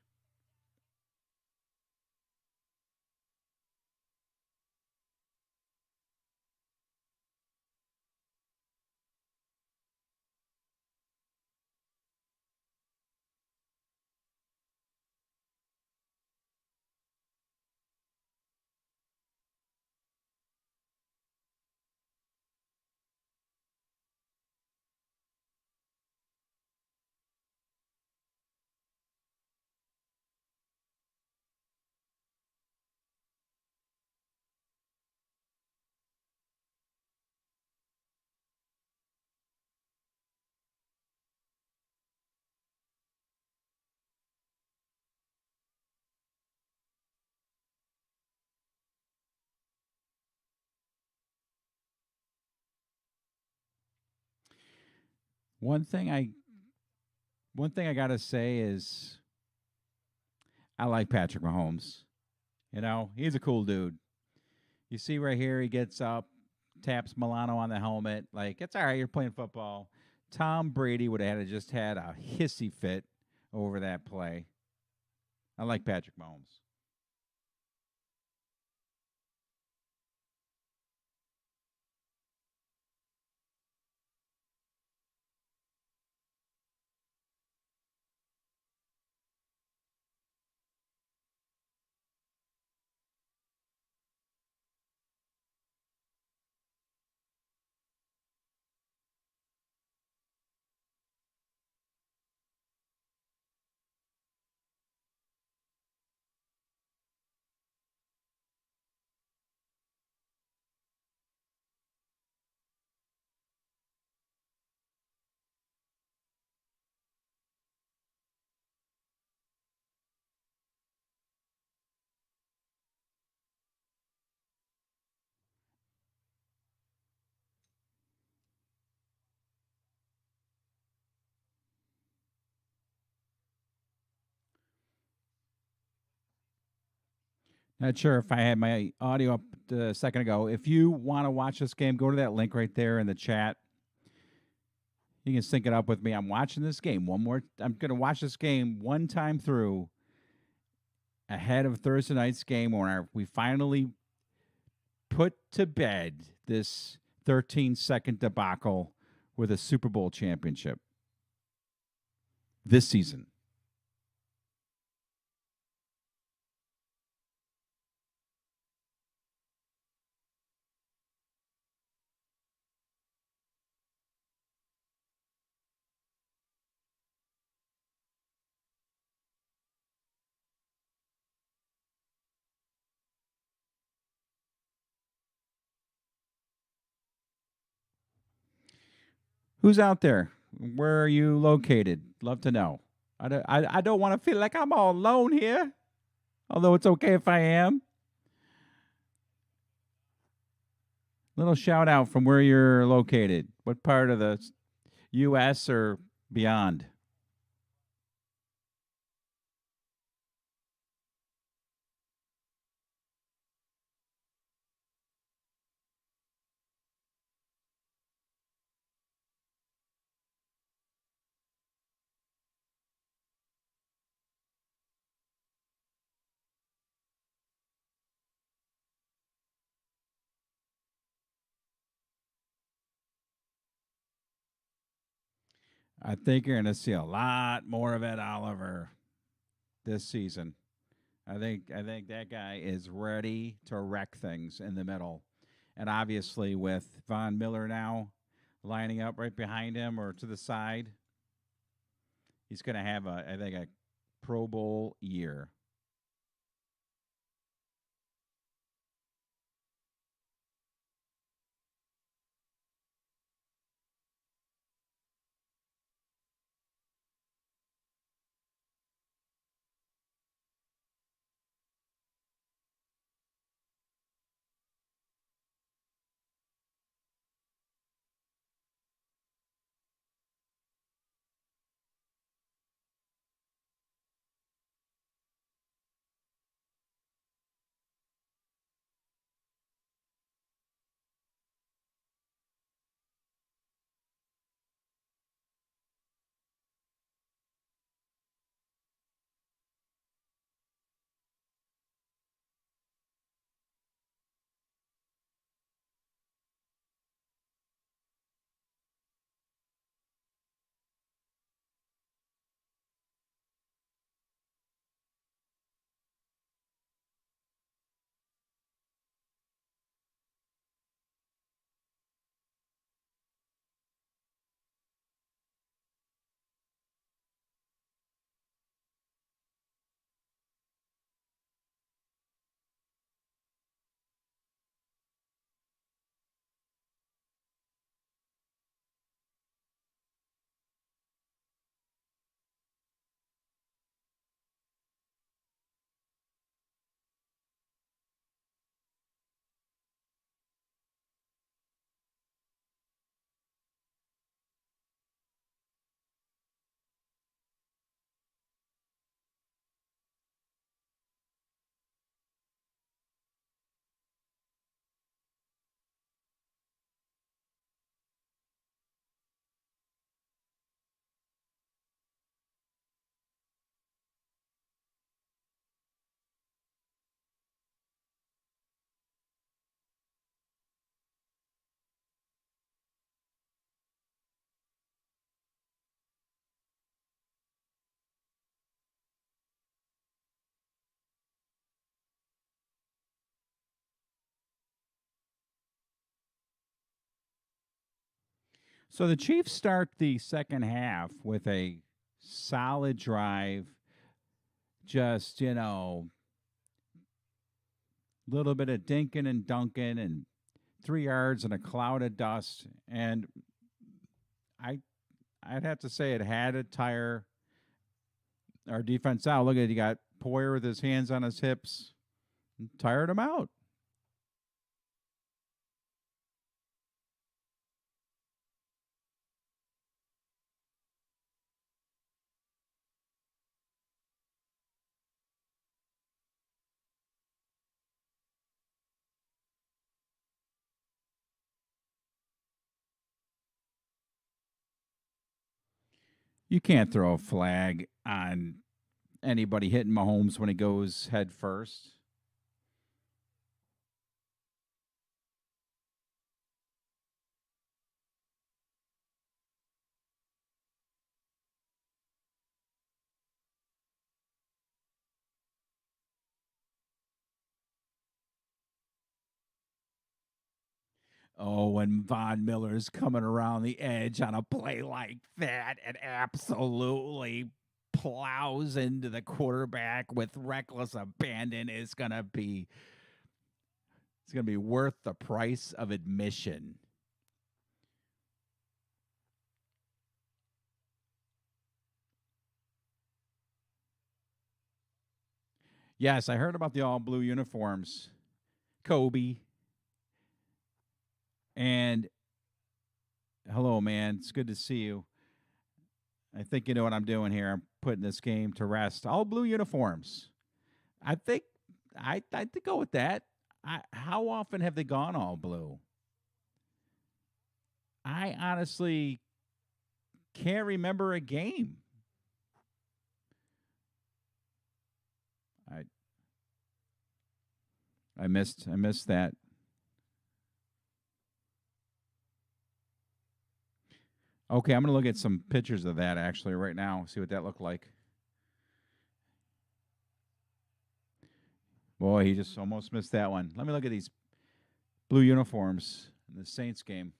A: One thing I one thing I got to say is I like Patrick Mahomes. You know, he's a cool dude. You see right here, he gets up, taps Milano on the helmet. Like, it's all right, you're playing football. Tom Brady would have just had a hissy fit over that play. I like Patrick Mahomes. Not sure if I had my audio up a second ago. If you want to watch this game, go to that link right there in the chat. You can sync it up with me. I'm watching this game one more. I'm going to watch this game one time through ahead of Thursday night's game where we finally put to bed this 13-second debacle with a Super Bowl championship this season. Who's out there? Where are you located? Love to know. I don't want to feel like I'm all alone here, although it's okay if I am. Little shout out from where you're located. What part of the U.S. or beyond? I think you're going to see a lot more of Ed Oliver this season. I think that guy is ready to wreck things in the middle. And obviously with Von Miller now lining up right behind him or to the side, he's going to have I think a Pro Bowl year. So the Chiefs start the second half with a solid drive, just, little bit of dinking and dunking and 3 yards and a cloud of dust. And I I'd have to say it had to tire our defense out. Look at it, you got Poyer with his hands on his hips, tired him out. You can't throw a flag on anybody hitting Mahomes when he goes head first. Oh, when Von Miller's coming around the edge on a play like that and absolutely plows into the quarterback with reckless abandon, it's gonna be worth the price of admission. Yes, I heard about the all blue uniforms. Kobe. And hello, man. It's good to see you. I think you know what I'm doing here. I'm putting this game to rest. All blue uniforms. I think I'd to go with that. How often have they gone all blue? I honestly can't remember a game. I I missed that. Okay, I'm gonna look at some pictures of that actually right now. See what that looked like. Boy, he just almost missed that one. Let me look at these blue uniforms in the Saints game.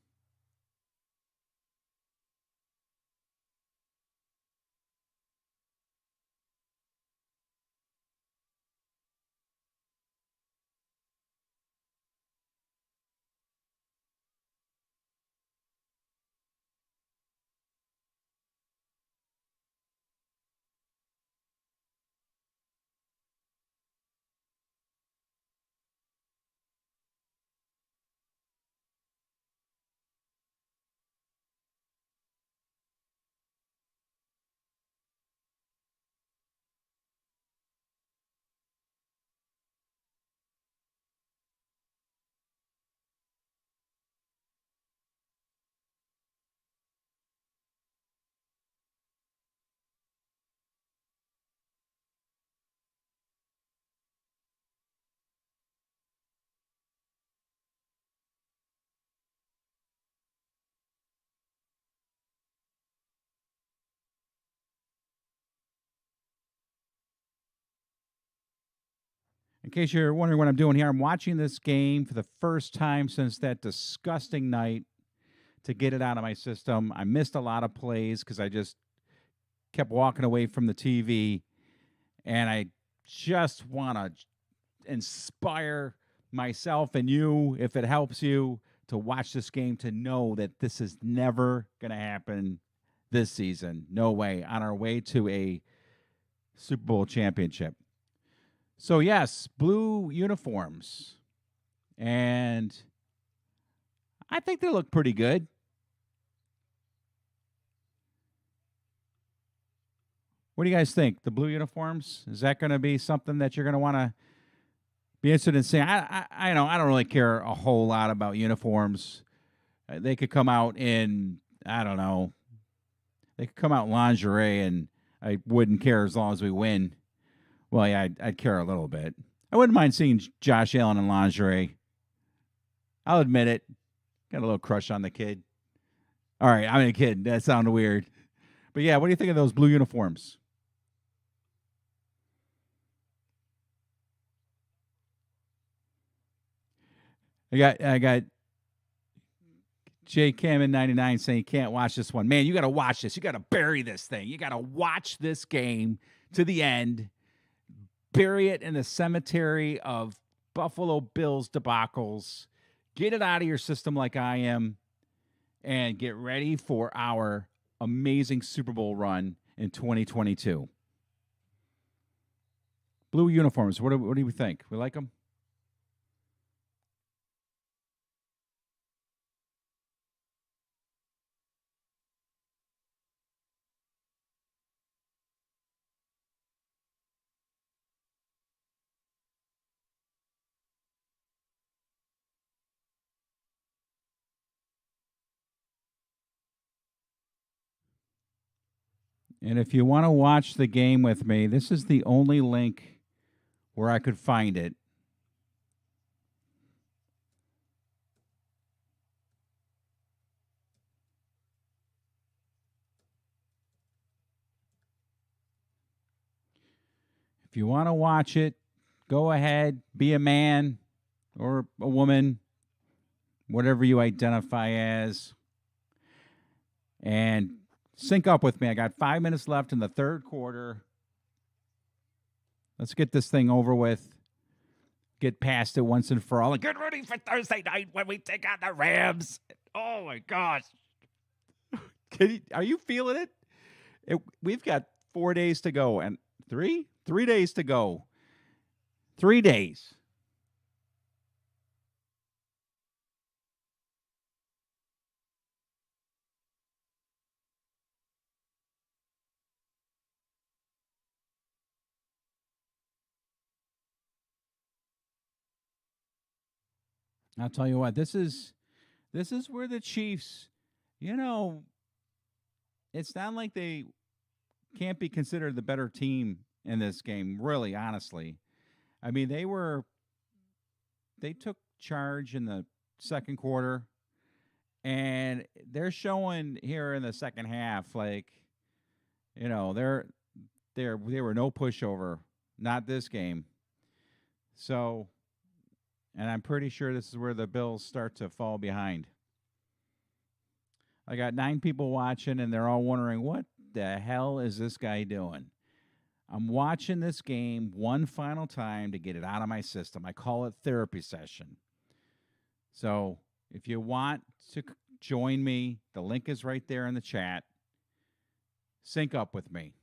A: In case you're wondering what I'm doing here, I'm watching this game for the first time since that disgusting night to get it out of my system. I missed a lot of plays because I just kept walking away from the TV, and I just want to inspire myself and you, if it helps you, to watch this game to know that this is never going to happen this season. No way. On our way to a Super Bowl championship. So, yes, blue uniforms. And I think they look pretty good. What do you guys think? The blue uniforms? Is that going to be something that you're going to want to be interested in seeing? I know I don't really care a whole lot about uniforms. They could come out in, I don't know, they could come out in lingerie, and I wouldn't care as long as we win. Well, yeah, I'd care a little bit. I wouldn't mind seeing Josh Allen in lingerie. I'll admit it. Got a little crush on the kid. All right, I'm a kid. That sounded weird. But yeah, what do you think of those blue uniforms? I got J Cam in 99 saying you can't watch this one. Man, you got to watch this. You got to bury this thing. You got to watch this game to the end, bury it in the cemetery of Buffalo Bills debacles, get it out of your system like I am, and get ready for our amazing Super Bowl run in 2022. Blue uniforms, what do we think? We like them? And if you want to watch the game with me, this is the only link where I could find it. If you want to watch it, go ahead, be a man or a woman, whatever you identify as, and sync up with me. I got 5 minutes left in the third quarter. Let's get this thing over with. Get past it once and for all. And get ready for Thursday night when we take on the Rams. Oh my gosh. Are you feeling it? We've got 4 days to go and 3 days to go. 3 days. I'll tell you what, this is where the Chiefs, you know, it's not like they can't be considered the better team in this game, really, honestly. I mean, they took charge in the second quarter, and they're showing here in the second half, like, they were no pushover, not this game. So, and I'm pretty sure this is where the Bills start to fall behind. I got 9 people watching, and they're all wondering, what the hell is this guy doing? I'm watching this game one final time to get it out of my system. I call it therapy session. So if you want to join me, the link is right there in the chat. Sync up with me.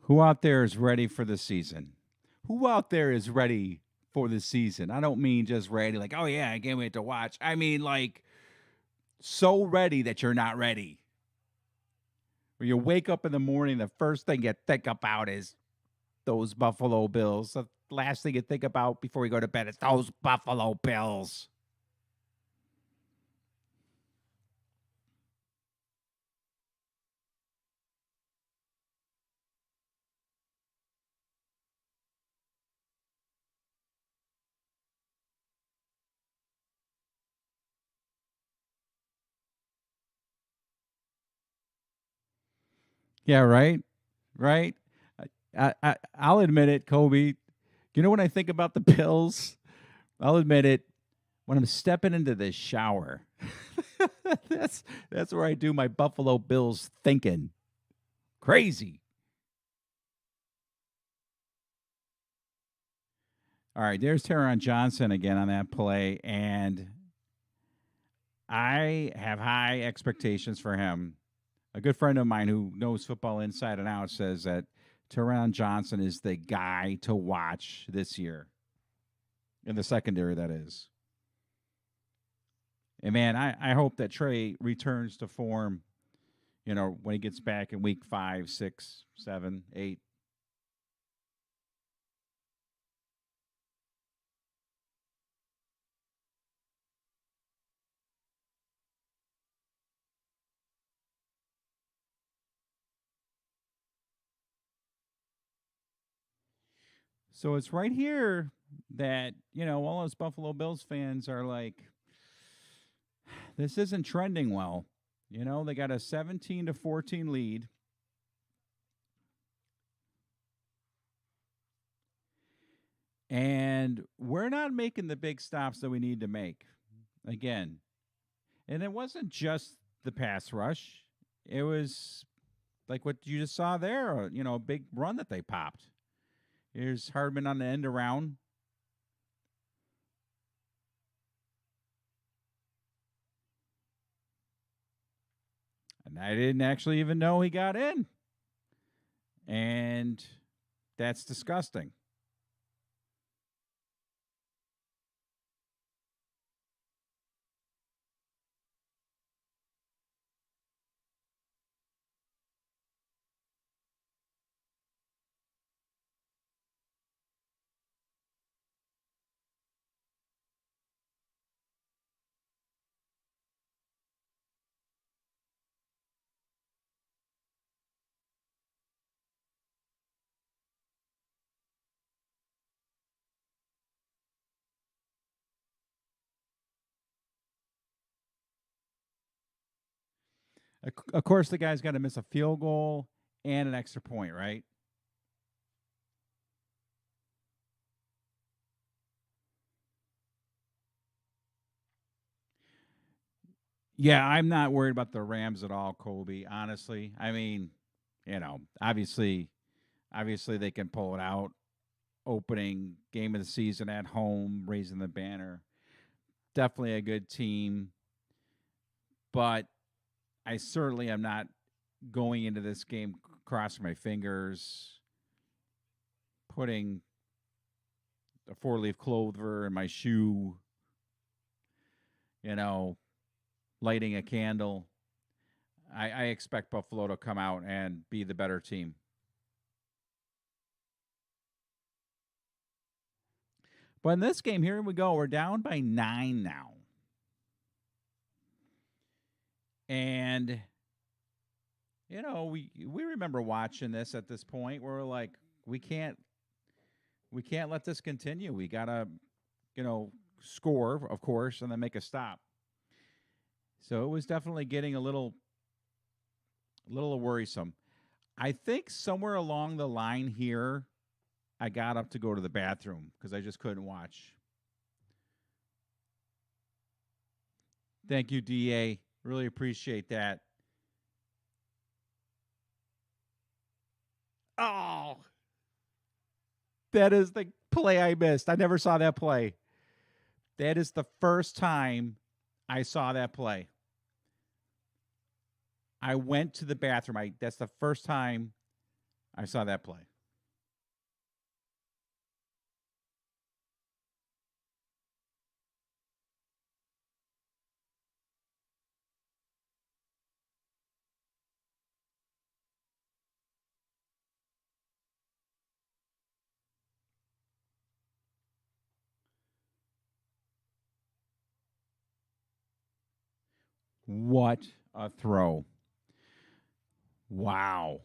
A: Who out there is ready for the season? Who out there is ready for the season? I don't mean just ready, like, oh yeah, I can't wait to watch. I mean, like, so ready that you're not ready. Where you wake up in the morning, the first thing you think about is those Buffalo Bills. The last thing you think about before you go to bed is those Buffalo Bills. Yeah, right, right. I'll admit it, Kobe. You know when I think about the Bills, I'll admit it. When I'm stepping into the shower, that's where I do my Buffalo Bills thinking. Crazy. All right, there's Teron Johnson again on that play, and I have high expectations for him. A good friend of mine who knows football inside and out says that Teron Johnson is the guy to watch this year in the secondary, that is. And man, I hope that Trey returns to form, when he gets back in week 5, 6, 7, 8. So it's right here that, all those Buffalo Bills fans are like, this isn't trending well. They got a 17-14 lead. And we're not making the big stops that we need to make. Again, and it wasn't just the pass rush. It was like what you just saw there, a big run that they popped. Here's Hardman on the end around. And I didn't actually even know he got in. And that's disgusting. Of course, the guy's got to miss a field goal and an extra point, right? Yeah, I'm not worried about the Rams at all, Kobe. Honestly, I mean, obviously they can pull it out. Opening game of the season at home, raising the banner. Definitely a good team, but I certainly am not going into this game crossing my fingers, putting a 4-leaf clover in my shoe, lighting a candle. I expect Buffalo to come out and be the better team. But in this game, here we go. We're down by 9 now. And, we remember watching this at this point. We're like, we can't let this continue. We got to, score, of course, and then make a stop. So it was definitely getting a little worrisome. I think somewhere along the line here, I got up to go to the bathroom because I just couldn't watch. Thank you, DA. Really appreciate that. Oh, that is the play I missed. I never saw that play. That is the first time I saw that play. I went to the bathroom. That's the first time I saw that play. What a throw. Wow.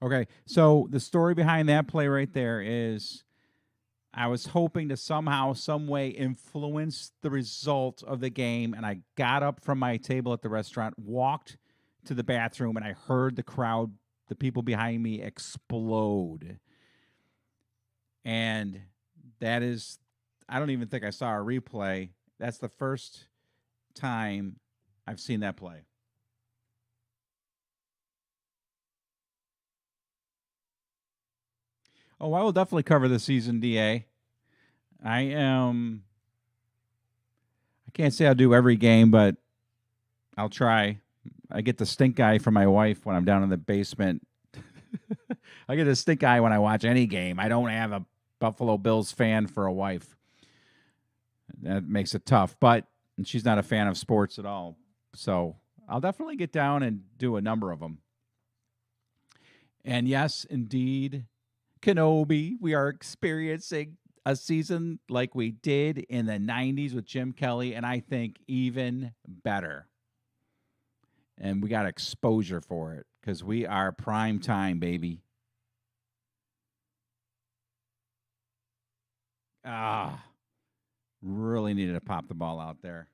A: Okay, so the story behind that play right there is I was hoping to somehow, some way influence the result of the game, and I got up from my table at the restaurant, walked to the bathroom, and I heard the crowd, the people behind me, explode. And that is, I don't even think I saw a replay. That's the first time I've seen that play. Oh, I will definitely cover the season, DA. I can't say I'll do every game, but I'll try. I get the stink eye from my wife when I'm down in the basement. I get a stink eye when I watch any game. I don't have a Buffalo Bills fan for a wife. That makes it tough, but she's not a fan of sports at all. So I'll definitely get down and do a number of them. And yes, indeed, Kenobi, we are experiencing a season like we did in the 90s with Jim Kelly, and I think even better. And we got exposure for it because we are prime time, baby. Ah, really needed to pop the ball out there.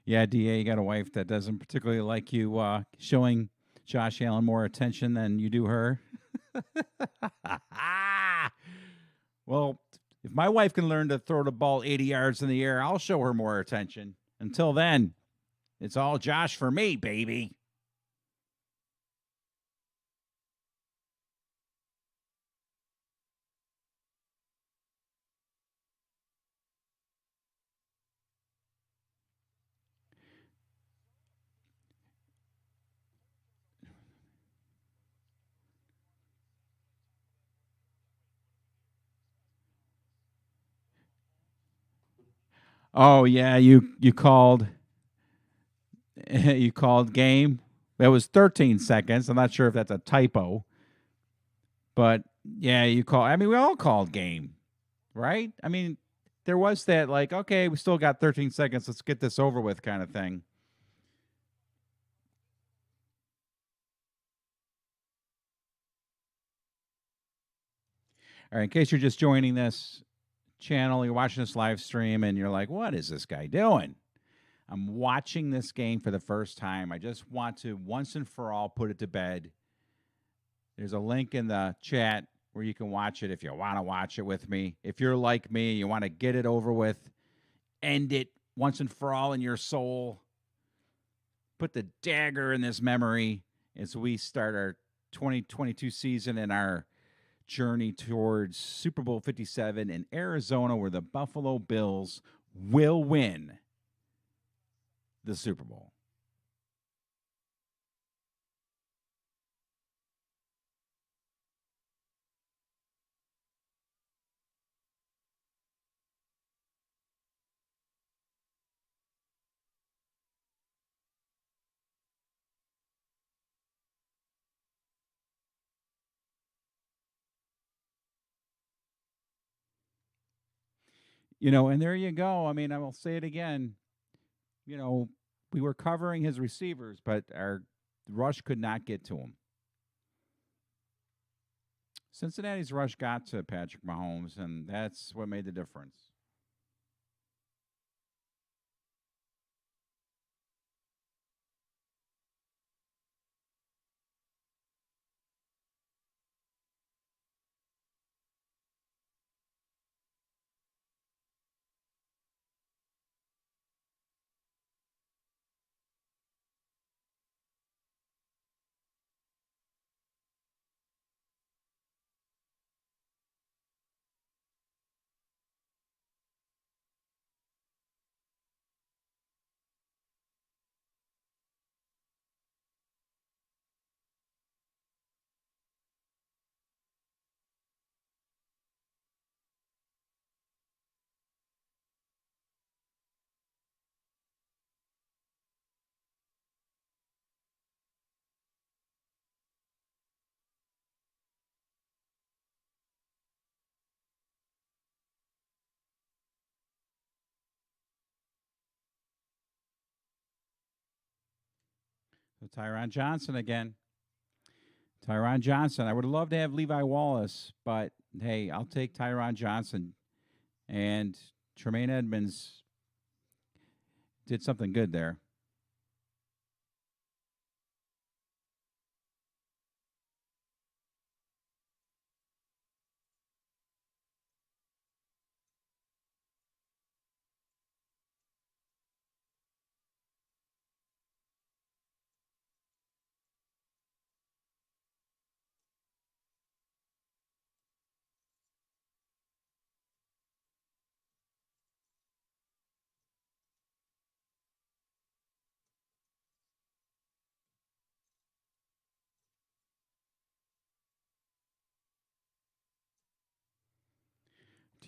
A: Yeah, Da, you got a wife that doesn't particularly like you showing Josh Allen more attention than you do her. Well, if my wife can learn to throw the ball 80 yards in the air, I'll show her more attention. Until then, it's all Josh for me, baby. Oh yeah, you called you called game. That was 13 seconds. I'm not sure if that's a typo, but yeah, you call. I mean, we all called game, right? I mean, there was that like, okay, we still got 13 seconds. Let's get this over with, kind of thing. All right, in case you're just joining this channel, you're watching this live stream, and you're like, what is this guy doing? I'm watching this game for the first time. I just want to once and for all put it to bed. There's a link in the chat where you can watch it if you want to watch it with me. If you're like me, you want to get it over with, end it once and for all in your soul. Put the dagger in this memory as we start our 2022 season and our journey towards Super Bowl 57 in Arizona, where the Buffalo Bills will win the Super Bowl. And there you go. I mean, I will say it again. You know, we were covering his receivers, but our rush could not get to him. Cincinnati's rush got to Patrick Mahomes, and that's what made the difference. So Tyron Johnson again. Tyron Johnson. I would love to have Levi Wallace, but hey, I'll take Tyron Johnson. And Tremaine Edmonds did something good there.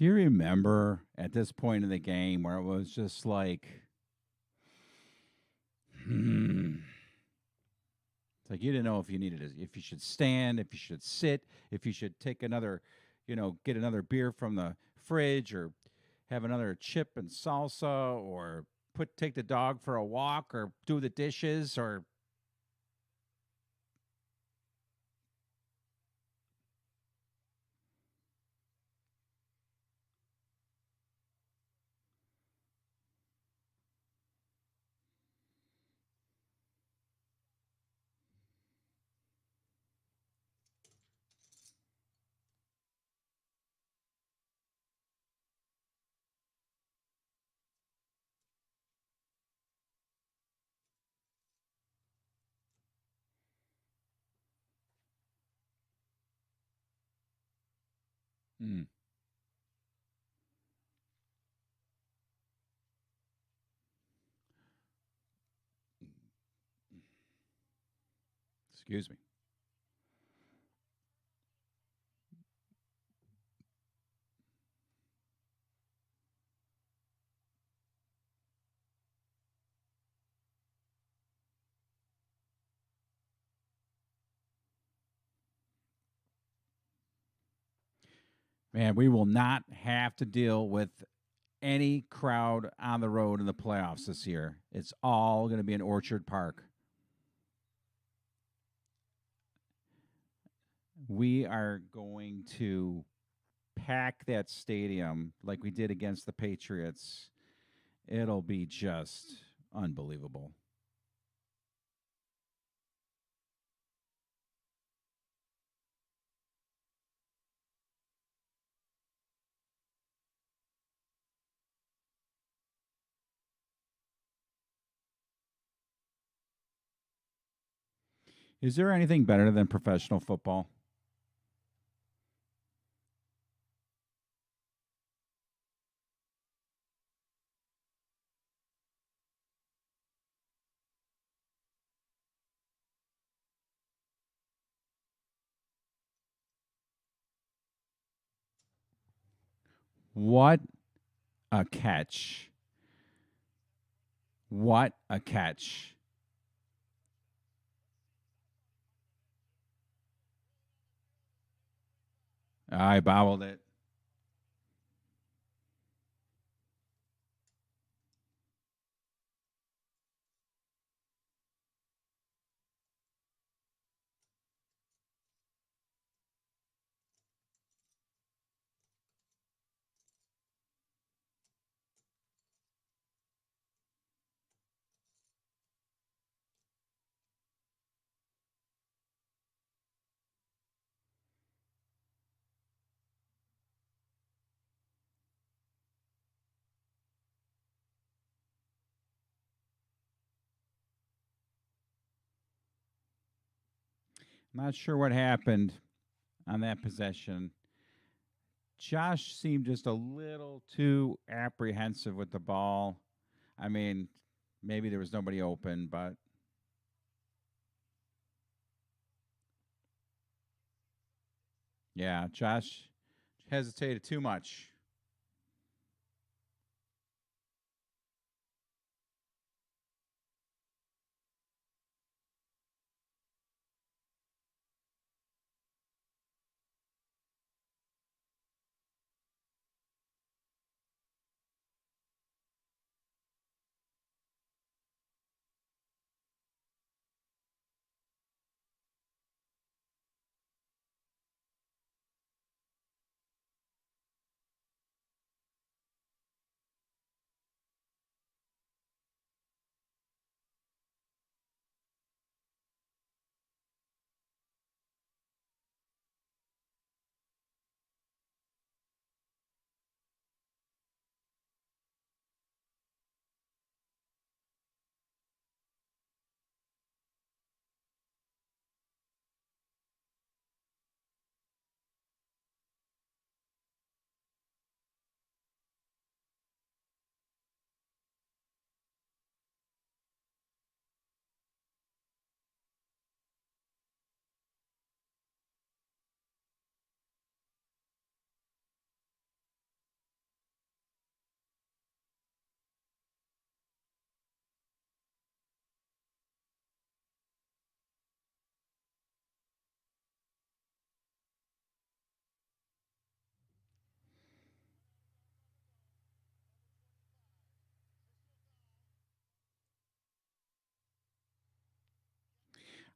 A: Do you remember at this point in the game where it was just like, hmm. It's like you didn't know if you needed to, if you should stand, if you should sit, if you should take another, get another beer from the fridge or have another chip and salsa or take the dog for a walk or do the dishes or mm, excuse me. Man, we will not have to deal with any crowd on the road in the playoffs this year. It's all going to be in Orchard Park. We are going to pack that stadium like we did against the Patriots. It'll be just unbelievable. Is there anything better than professional football? What a catch. What a catch. I bobbled it. Not sure what happened on that possession. Josh seemed just a little too apprehensive with the ball. I mean, maybe there was nobody open, but yeah, Josh hesitated too much.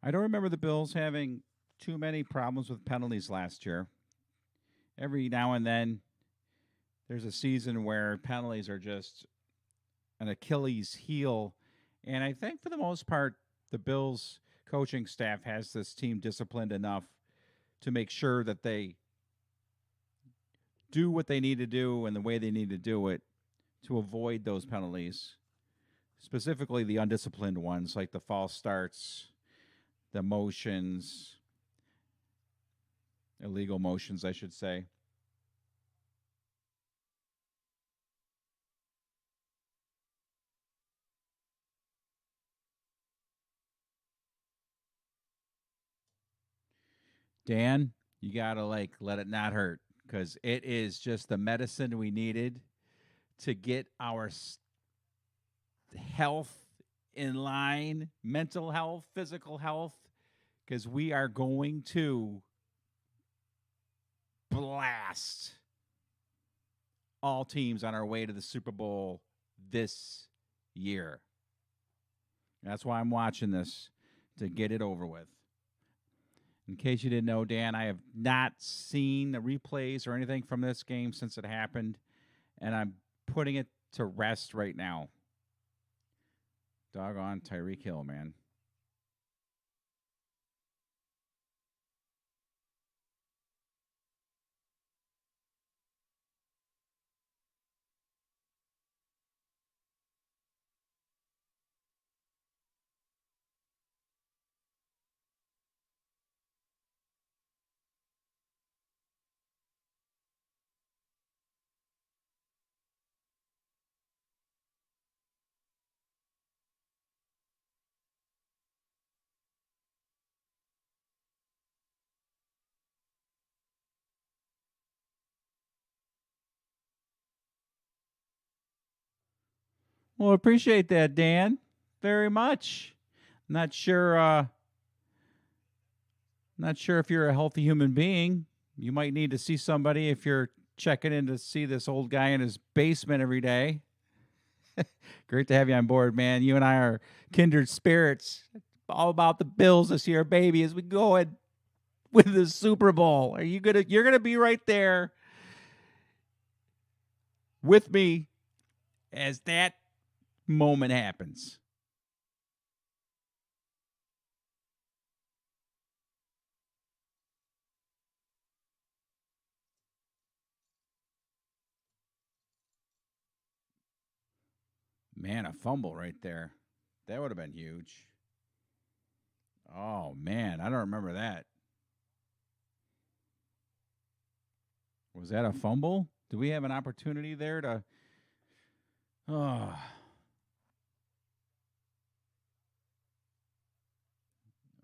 A: I don't remember the Bills having too many problems with penalties last year. Every now and then, there's a season where penalties are just an Achilles heel. And I think for the most part, the Bills coaching staff has this team disciplined enough to make sure that they do what they need to do and the way they need to do it to avoid those penalties, specifically the undisciplined ones like the false starts, the motions, illegal motions, I should say. Dan, you got to like let it not hurt because it is just the medicine we needed to get our health in line, mental health, physical health, because we are going to blast all teams on our way to the Super Bowl this year. That's why I'm watching this to get it over with. In case you didn't know, Dan, I have not seen the replays or anything from this game since it happened, and I'm putting it to rest right now. Doggone Tyreek Hill, man. Well, appreciate that, Dan, very much. Not sure. Not sure if you're a healthy human being. You might need to see somebody if you're checking in to see this old guy in his basement every day. Great to have you on board, man. You and I are kindred spirits. All about the Bills this year, baby, as we go and win the Super Bowl. Are you gonna? You're gonna be right there with me as that moment happens. Man, a fumble right there. That would have been huge. Oh man, I don't remember that. Was that a fumble? Do we have an opportunity there to? Oh,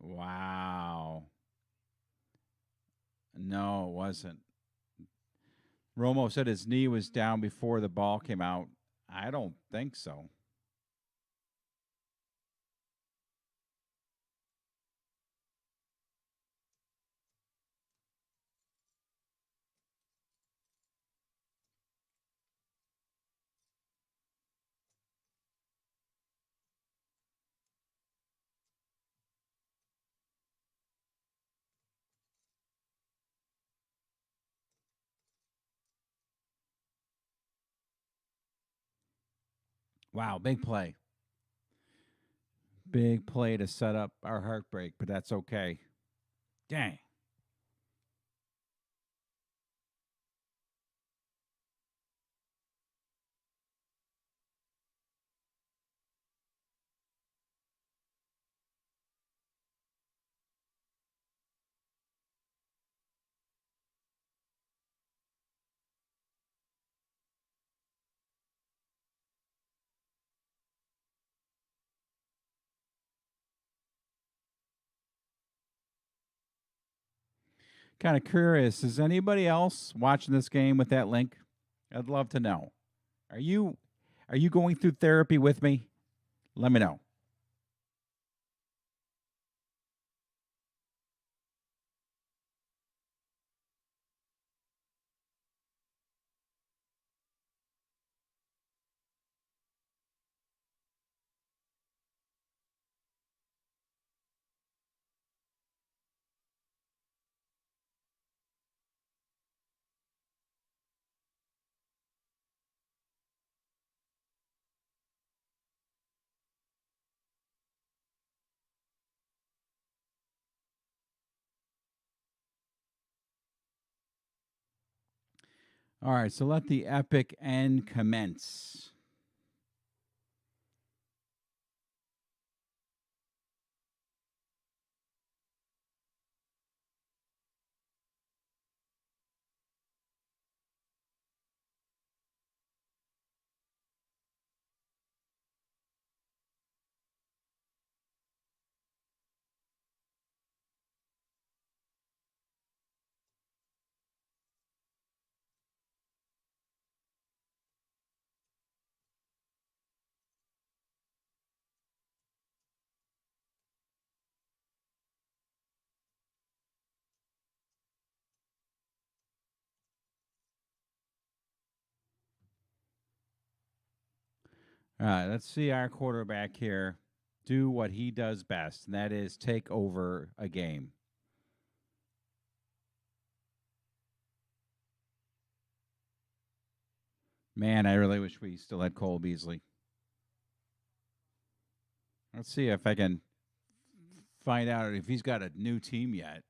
A: wow. No, it wasn't. Romo said his knee was down before the ball came out. I don't think so. Wow, big play. Big play to set up our heartbreak, but that's okay. Dang. Kind of curious. Is anybody else watching this game with that link? I'd love to know. Are you are you going through therapy with me? Let me know. All right, so let the epic end commence. All right, let's see our quarterback here do what he does best, and that is take over a game. Man, I really wish we still had Cole Beasley. Let's see if I can find out if he's got a new team yet.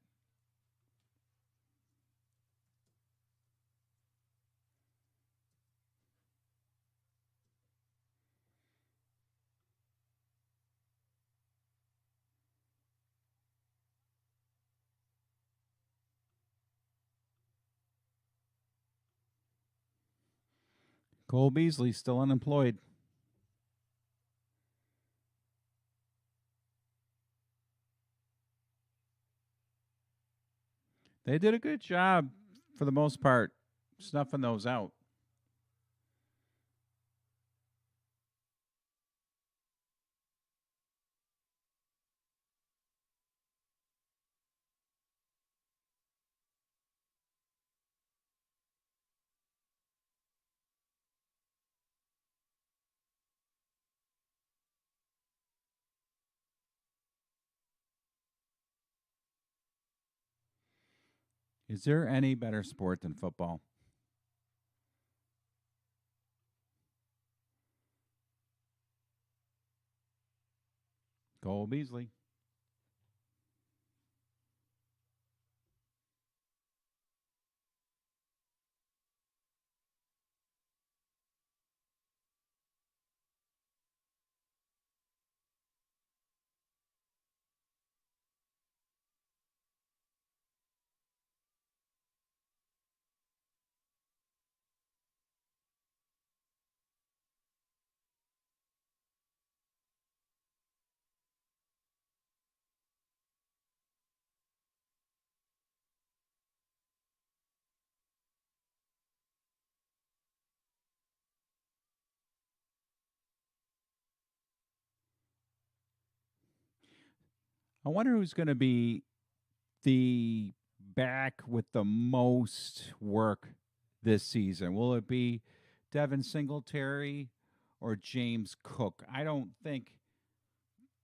A: Cole Beasley still unemployed. They did a good job for the most part snuffing those out. Is there any better sport than football? Cole Beasley. I wonder who's going to be the back with the most work this season. Will it be Devin Singletary or James Cook? I don't think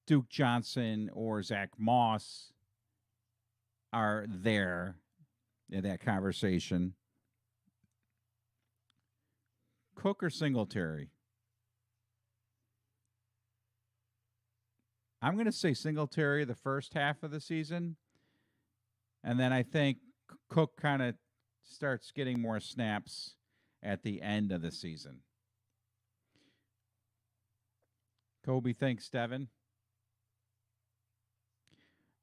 A: Duke Johnson or Zach Moss are there in that conversation. Cook or Singletary? I'm going to say Singletary the first half of the season. And then I think Cook kind of starts getting more snaps at the end of the season. Kobe thinks Devin.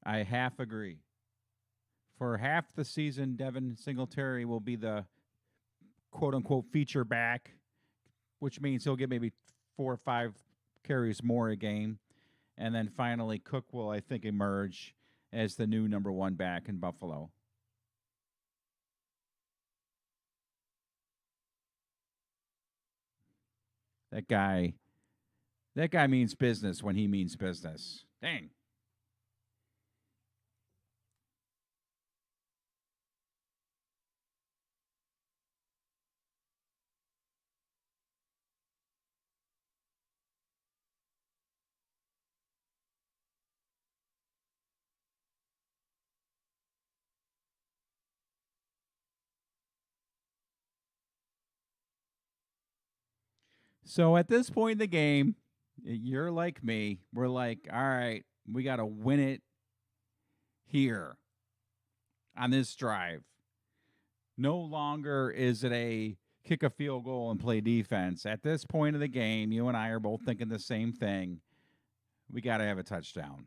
A: I half agree. For half the season, Devin Singletary will be the quote unquote feature back, which means he'll get maybe 4 or 5 carries more a game. And then finally, Cook will, I think, emerge as the new number one back in Buffalo. That guy, that guy means business when he means business. Dang. So at this point in the game, you're like me. We're like, all right, we got to win it here on this drive. No longer is it a kick a field goal and play defense. At this point of the game, you and I are both thinking the same thing. We got to have a touchdown.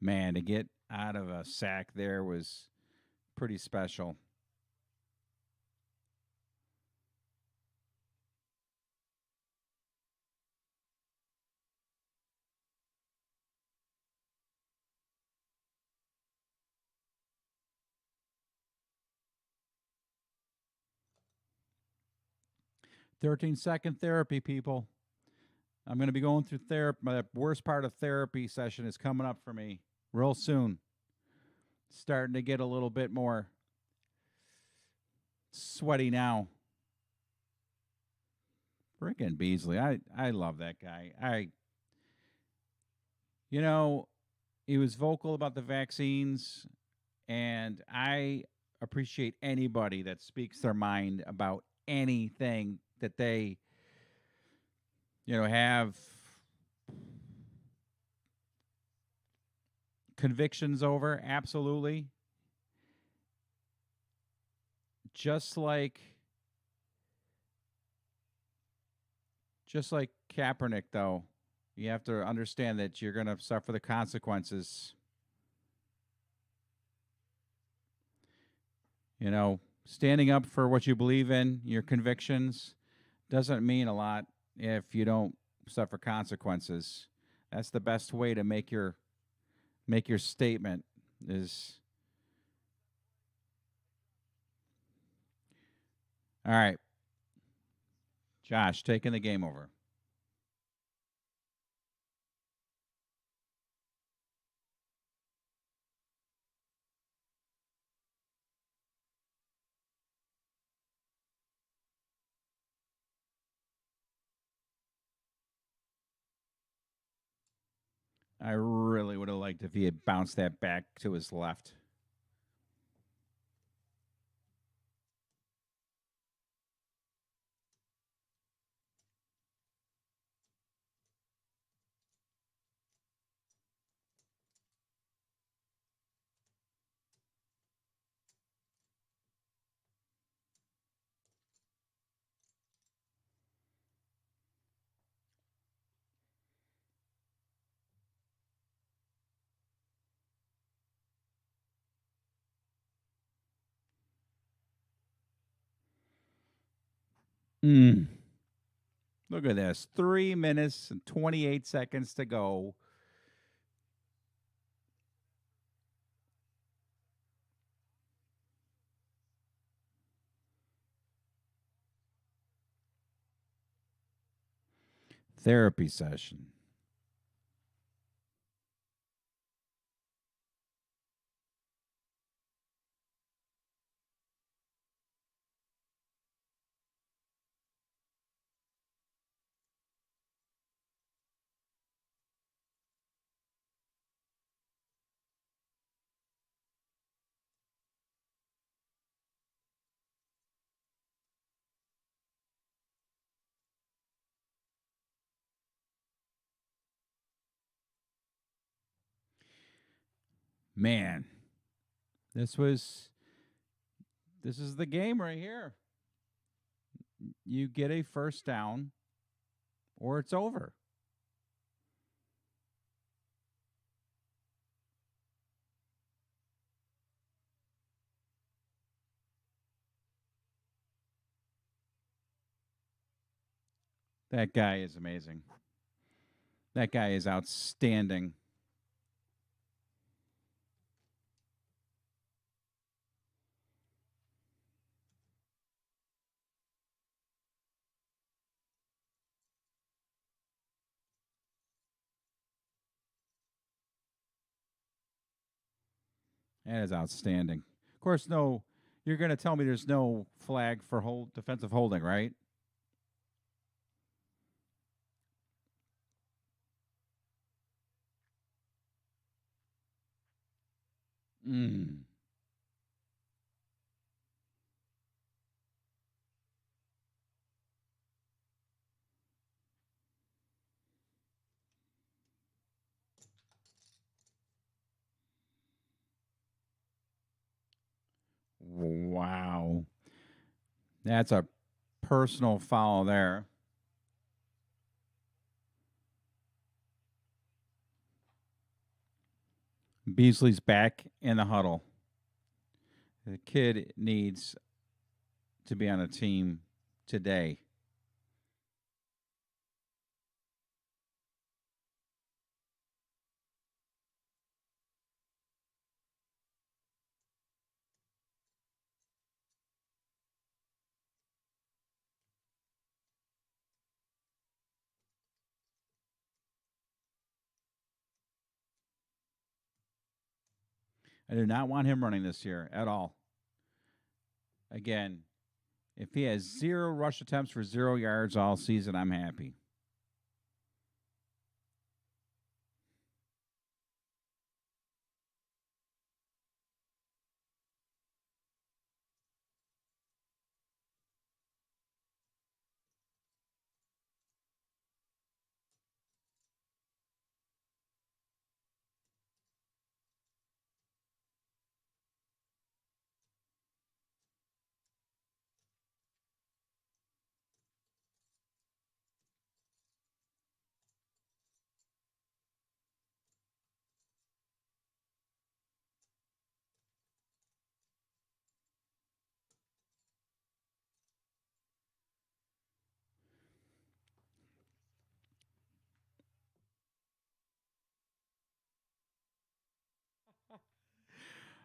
A: Man, to get out of a sack there was pretty special. 13-second therapy, people. I'm going to be going through therapy. My worst part of therapy session is coming up for me real soon. Starting to get a little bit more sweaty now. Frickin' Beasley. I love that guy. You know, he was vocal about the vaccines, and I appreciate anybody that speaks their mind about anything that they, have convictions over. Absolutely. Just like Kaepernick, though, you have to understand that you're going to suffer the consequences. Standing up for what you believe in, your convictions, doesn't mean a lot if you don't suffer consequences. That's the best way to make your statement is all right. Josh, taking the game over. I really would have liked if he had bounced that back to his left. Mm. Look at this. 3 minutes and 28 seconds to go. Therapy session. Man, this is the game right here. You get a first down or it's over. That guy is amazing. That guy is outstanding. That is outstanding. Of course, no, you're going to tell me there's no flag for defensive holding, right? Mm. Wow. That's a personal foul there. Beasley's back in the huddle. The kid needs to be on a team today. I do not want him running this year at all. Again, if he has 0 rush attempts for 0 yards all season, I'm happy.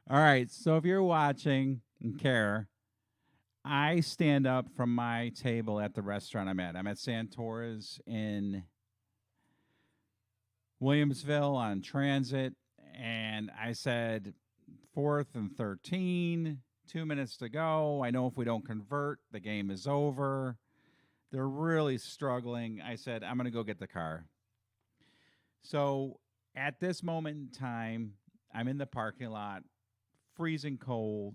A: All right. So if you're watching and care, I stand up from my table at the restaurant I'm at. I'm at Santora's in Williamsville on Transit. And I said, 4th and 13, 2 minutes to go. I know if we don't convert, the game is over. They're really struggling. I said, I'm going to go get the car. So at this moment in time, I'm in the parking lot, freezing cold.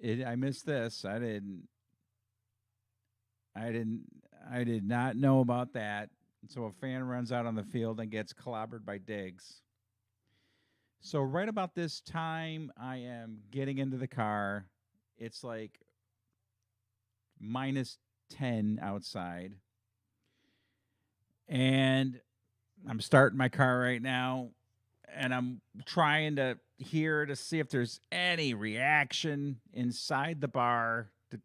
A: I missed this. I did not know about that. So a fan runs out on the field and gets clobbered by Diggs. So right about this time, I am getting into the car. It's like minus 10 outside. And I'm starting my car right now. And I'm trying to hear to see if there's any reaction inside the bar to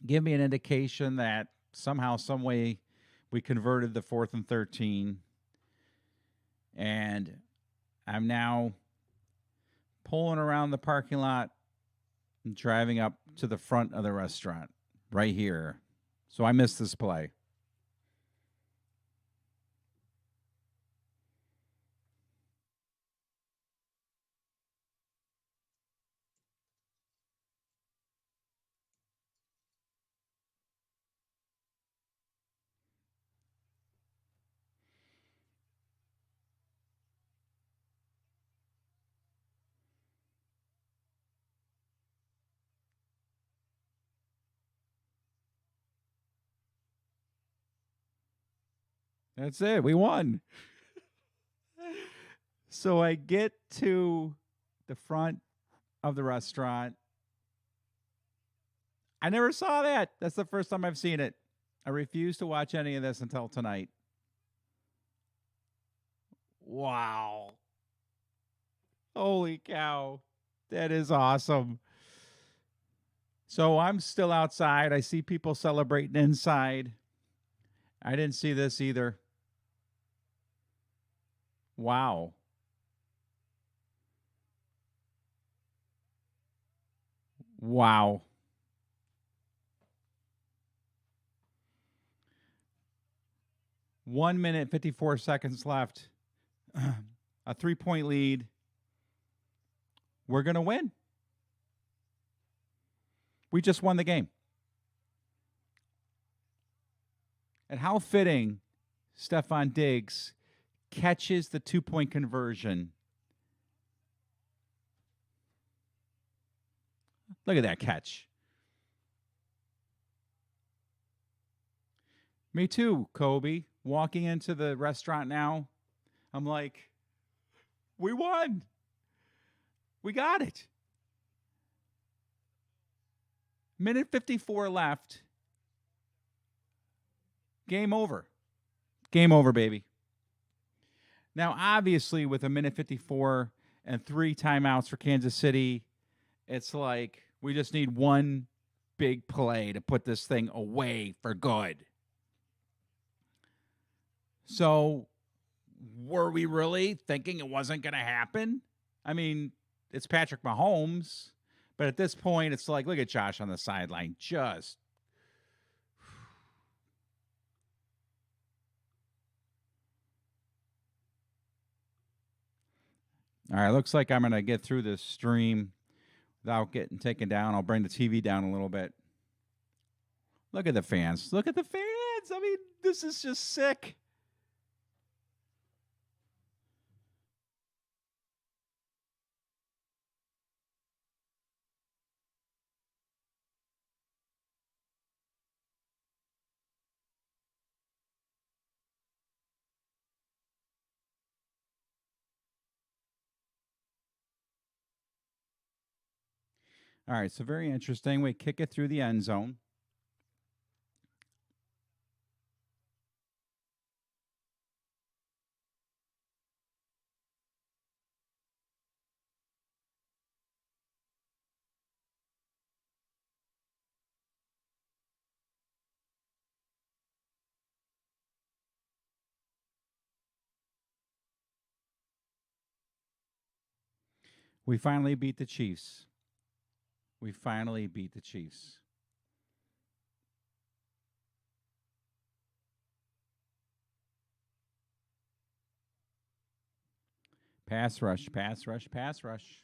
A: give me an indication that somehow, some way, we converted the 4th and 13. And I'm now pulling around the parking lot and driving up to the front of the restaurant right here. So I missed this play. That's it. We won. So I get to the front of the restaurant. I never saw that. That's the first time I've seen it. I refuse to watch any of this until tonight. Wow. Holy cow. That is awesome. So I'm still outside. I see people celebrating inside. I didn't see this either. Wow. Wow. 1 minute, 54 seconds left. A 3-point lead. We're going to win. We just won the game. And how fitting Stefon Diggs catches the 2-point conversion. Look at that catch. Me too, Kobe. Walking into the restaurant now, I'm like, we won. We got it. Minute 54 left. Game over. Game over, baby. Now, obviously, with a minute 54 and 3 timeouts for Kansas City, it's like we just need one big play to put this thing away for good. So, were we really thinking it wasn't going to happen? I mean, it's Patrick Mahomes, but at this point, it's like, look at Josh on the sideline. Just. All right, looks like I'm going to get through this stream without getting taken down. I'll bring the TV down a little bit. Look at the fans. Look at the fans. I mean, this is just sick. All right, so very interesting. We kick it through the end zone. We finally beat the Chiefs. We finally beat the Chiefs. Pass rush, pass rush, pass rush.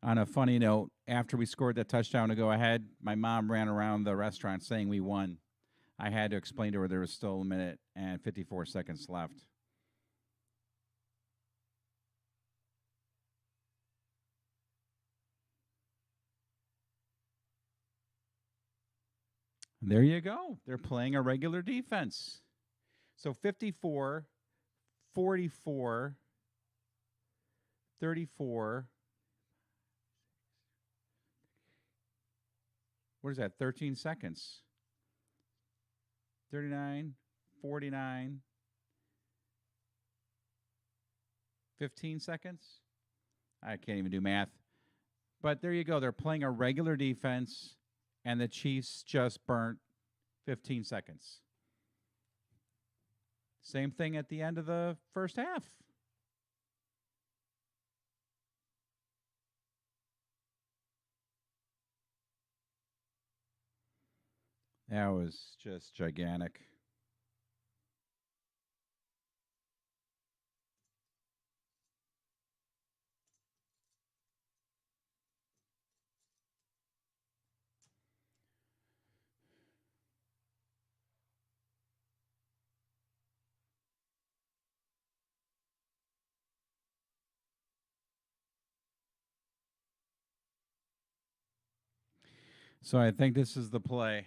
A: On a funny note, after we scored that touchdown to go ahead, my mom ran around the restaurant saying we won. I had to explain to her there was still a minute and 54 seconds left. There you go. They're playing a regular defense. So 54, 44, 34. What is that? 13 seconds. 39, 49, 15 seconds. I can't even do math. But there you go. They're playing a regular defense, and the Chiefs just burnt 15 seconds. Same thing at the end of the first half. That was just gigantic. So I think this is the play.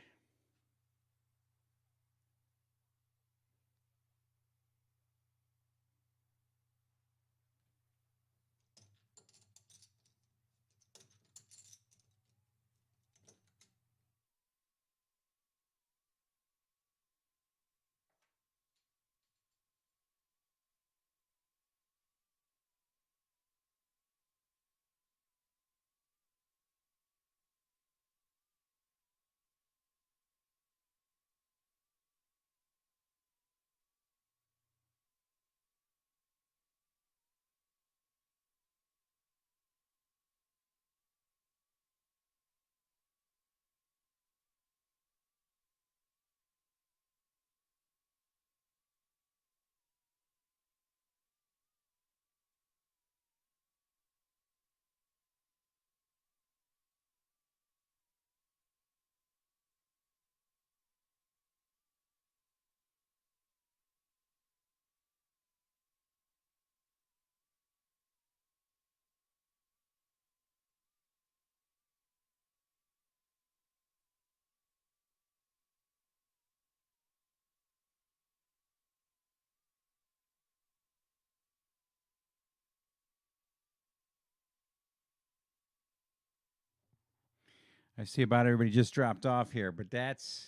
A: I see about everybody just dropped off here, but that's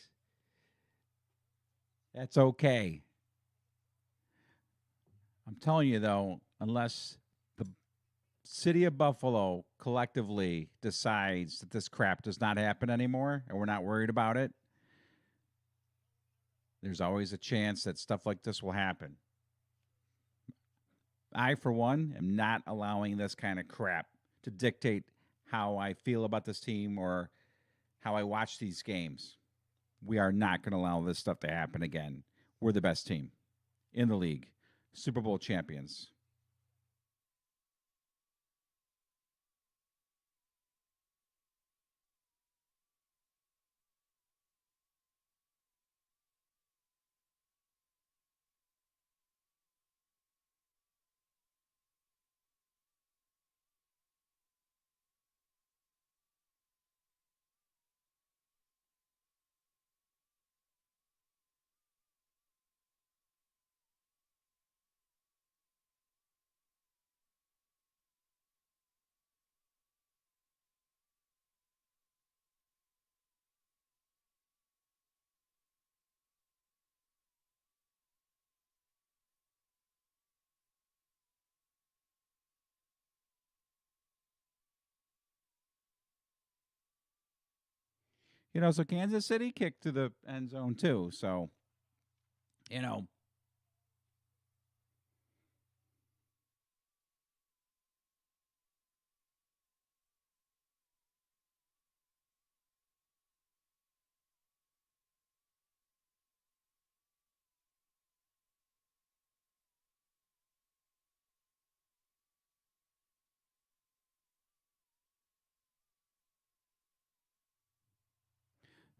A: okay. I'm telling you though, unless the city of Buffalo collectively decides that this crap does not happen anymore and we're not worried about it, there's always a chance that stuff like this will happen. I, for one, am not allowing this kind of crap to dictate how I feel about this team or how I watch these games. We are not going to allow this stuff to happen again. We're the best team in the league, Super Bowl champions. So Kansas City kicked to the end zone too. So, you know,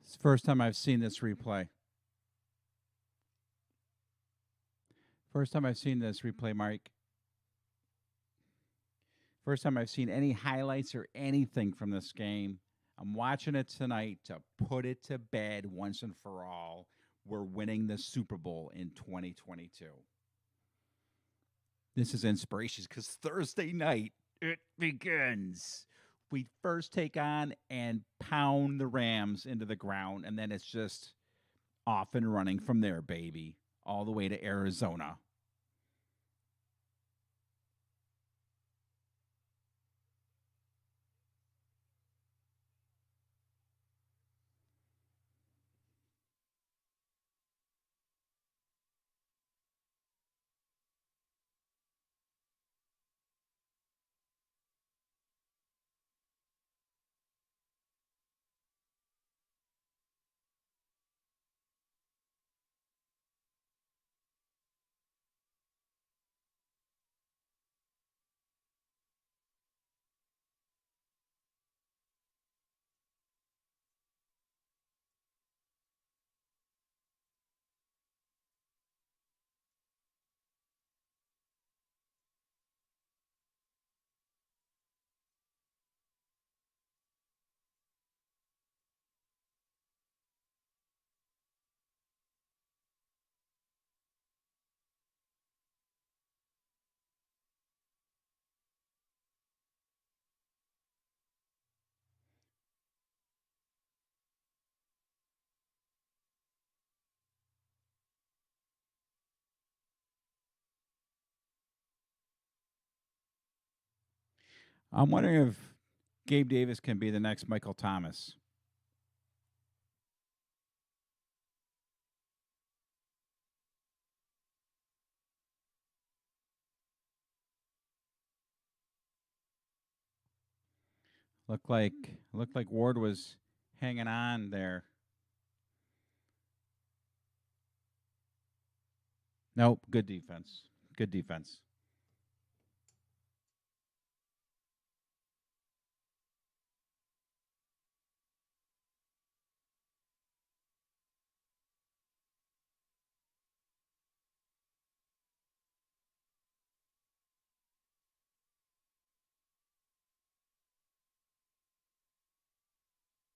A: it's the first time I've seen this replay. First time I've seen this replay, Mike. First time I've seen any highlights or anything from this game. I'm watching it tonight to put it to bed once and for all. We're winning the Super Bowl in 2022. This is inspiration because Thursday night it begins. We first take on and pound the Rams into the ground, and then it's just off and running from there, baby, all the way to Arizona. I'm wondering if Gabe Davis can be the next Michael Thomas. Looked like Ward was hanging on there. Nope, good defense. Good defense.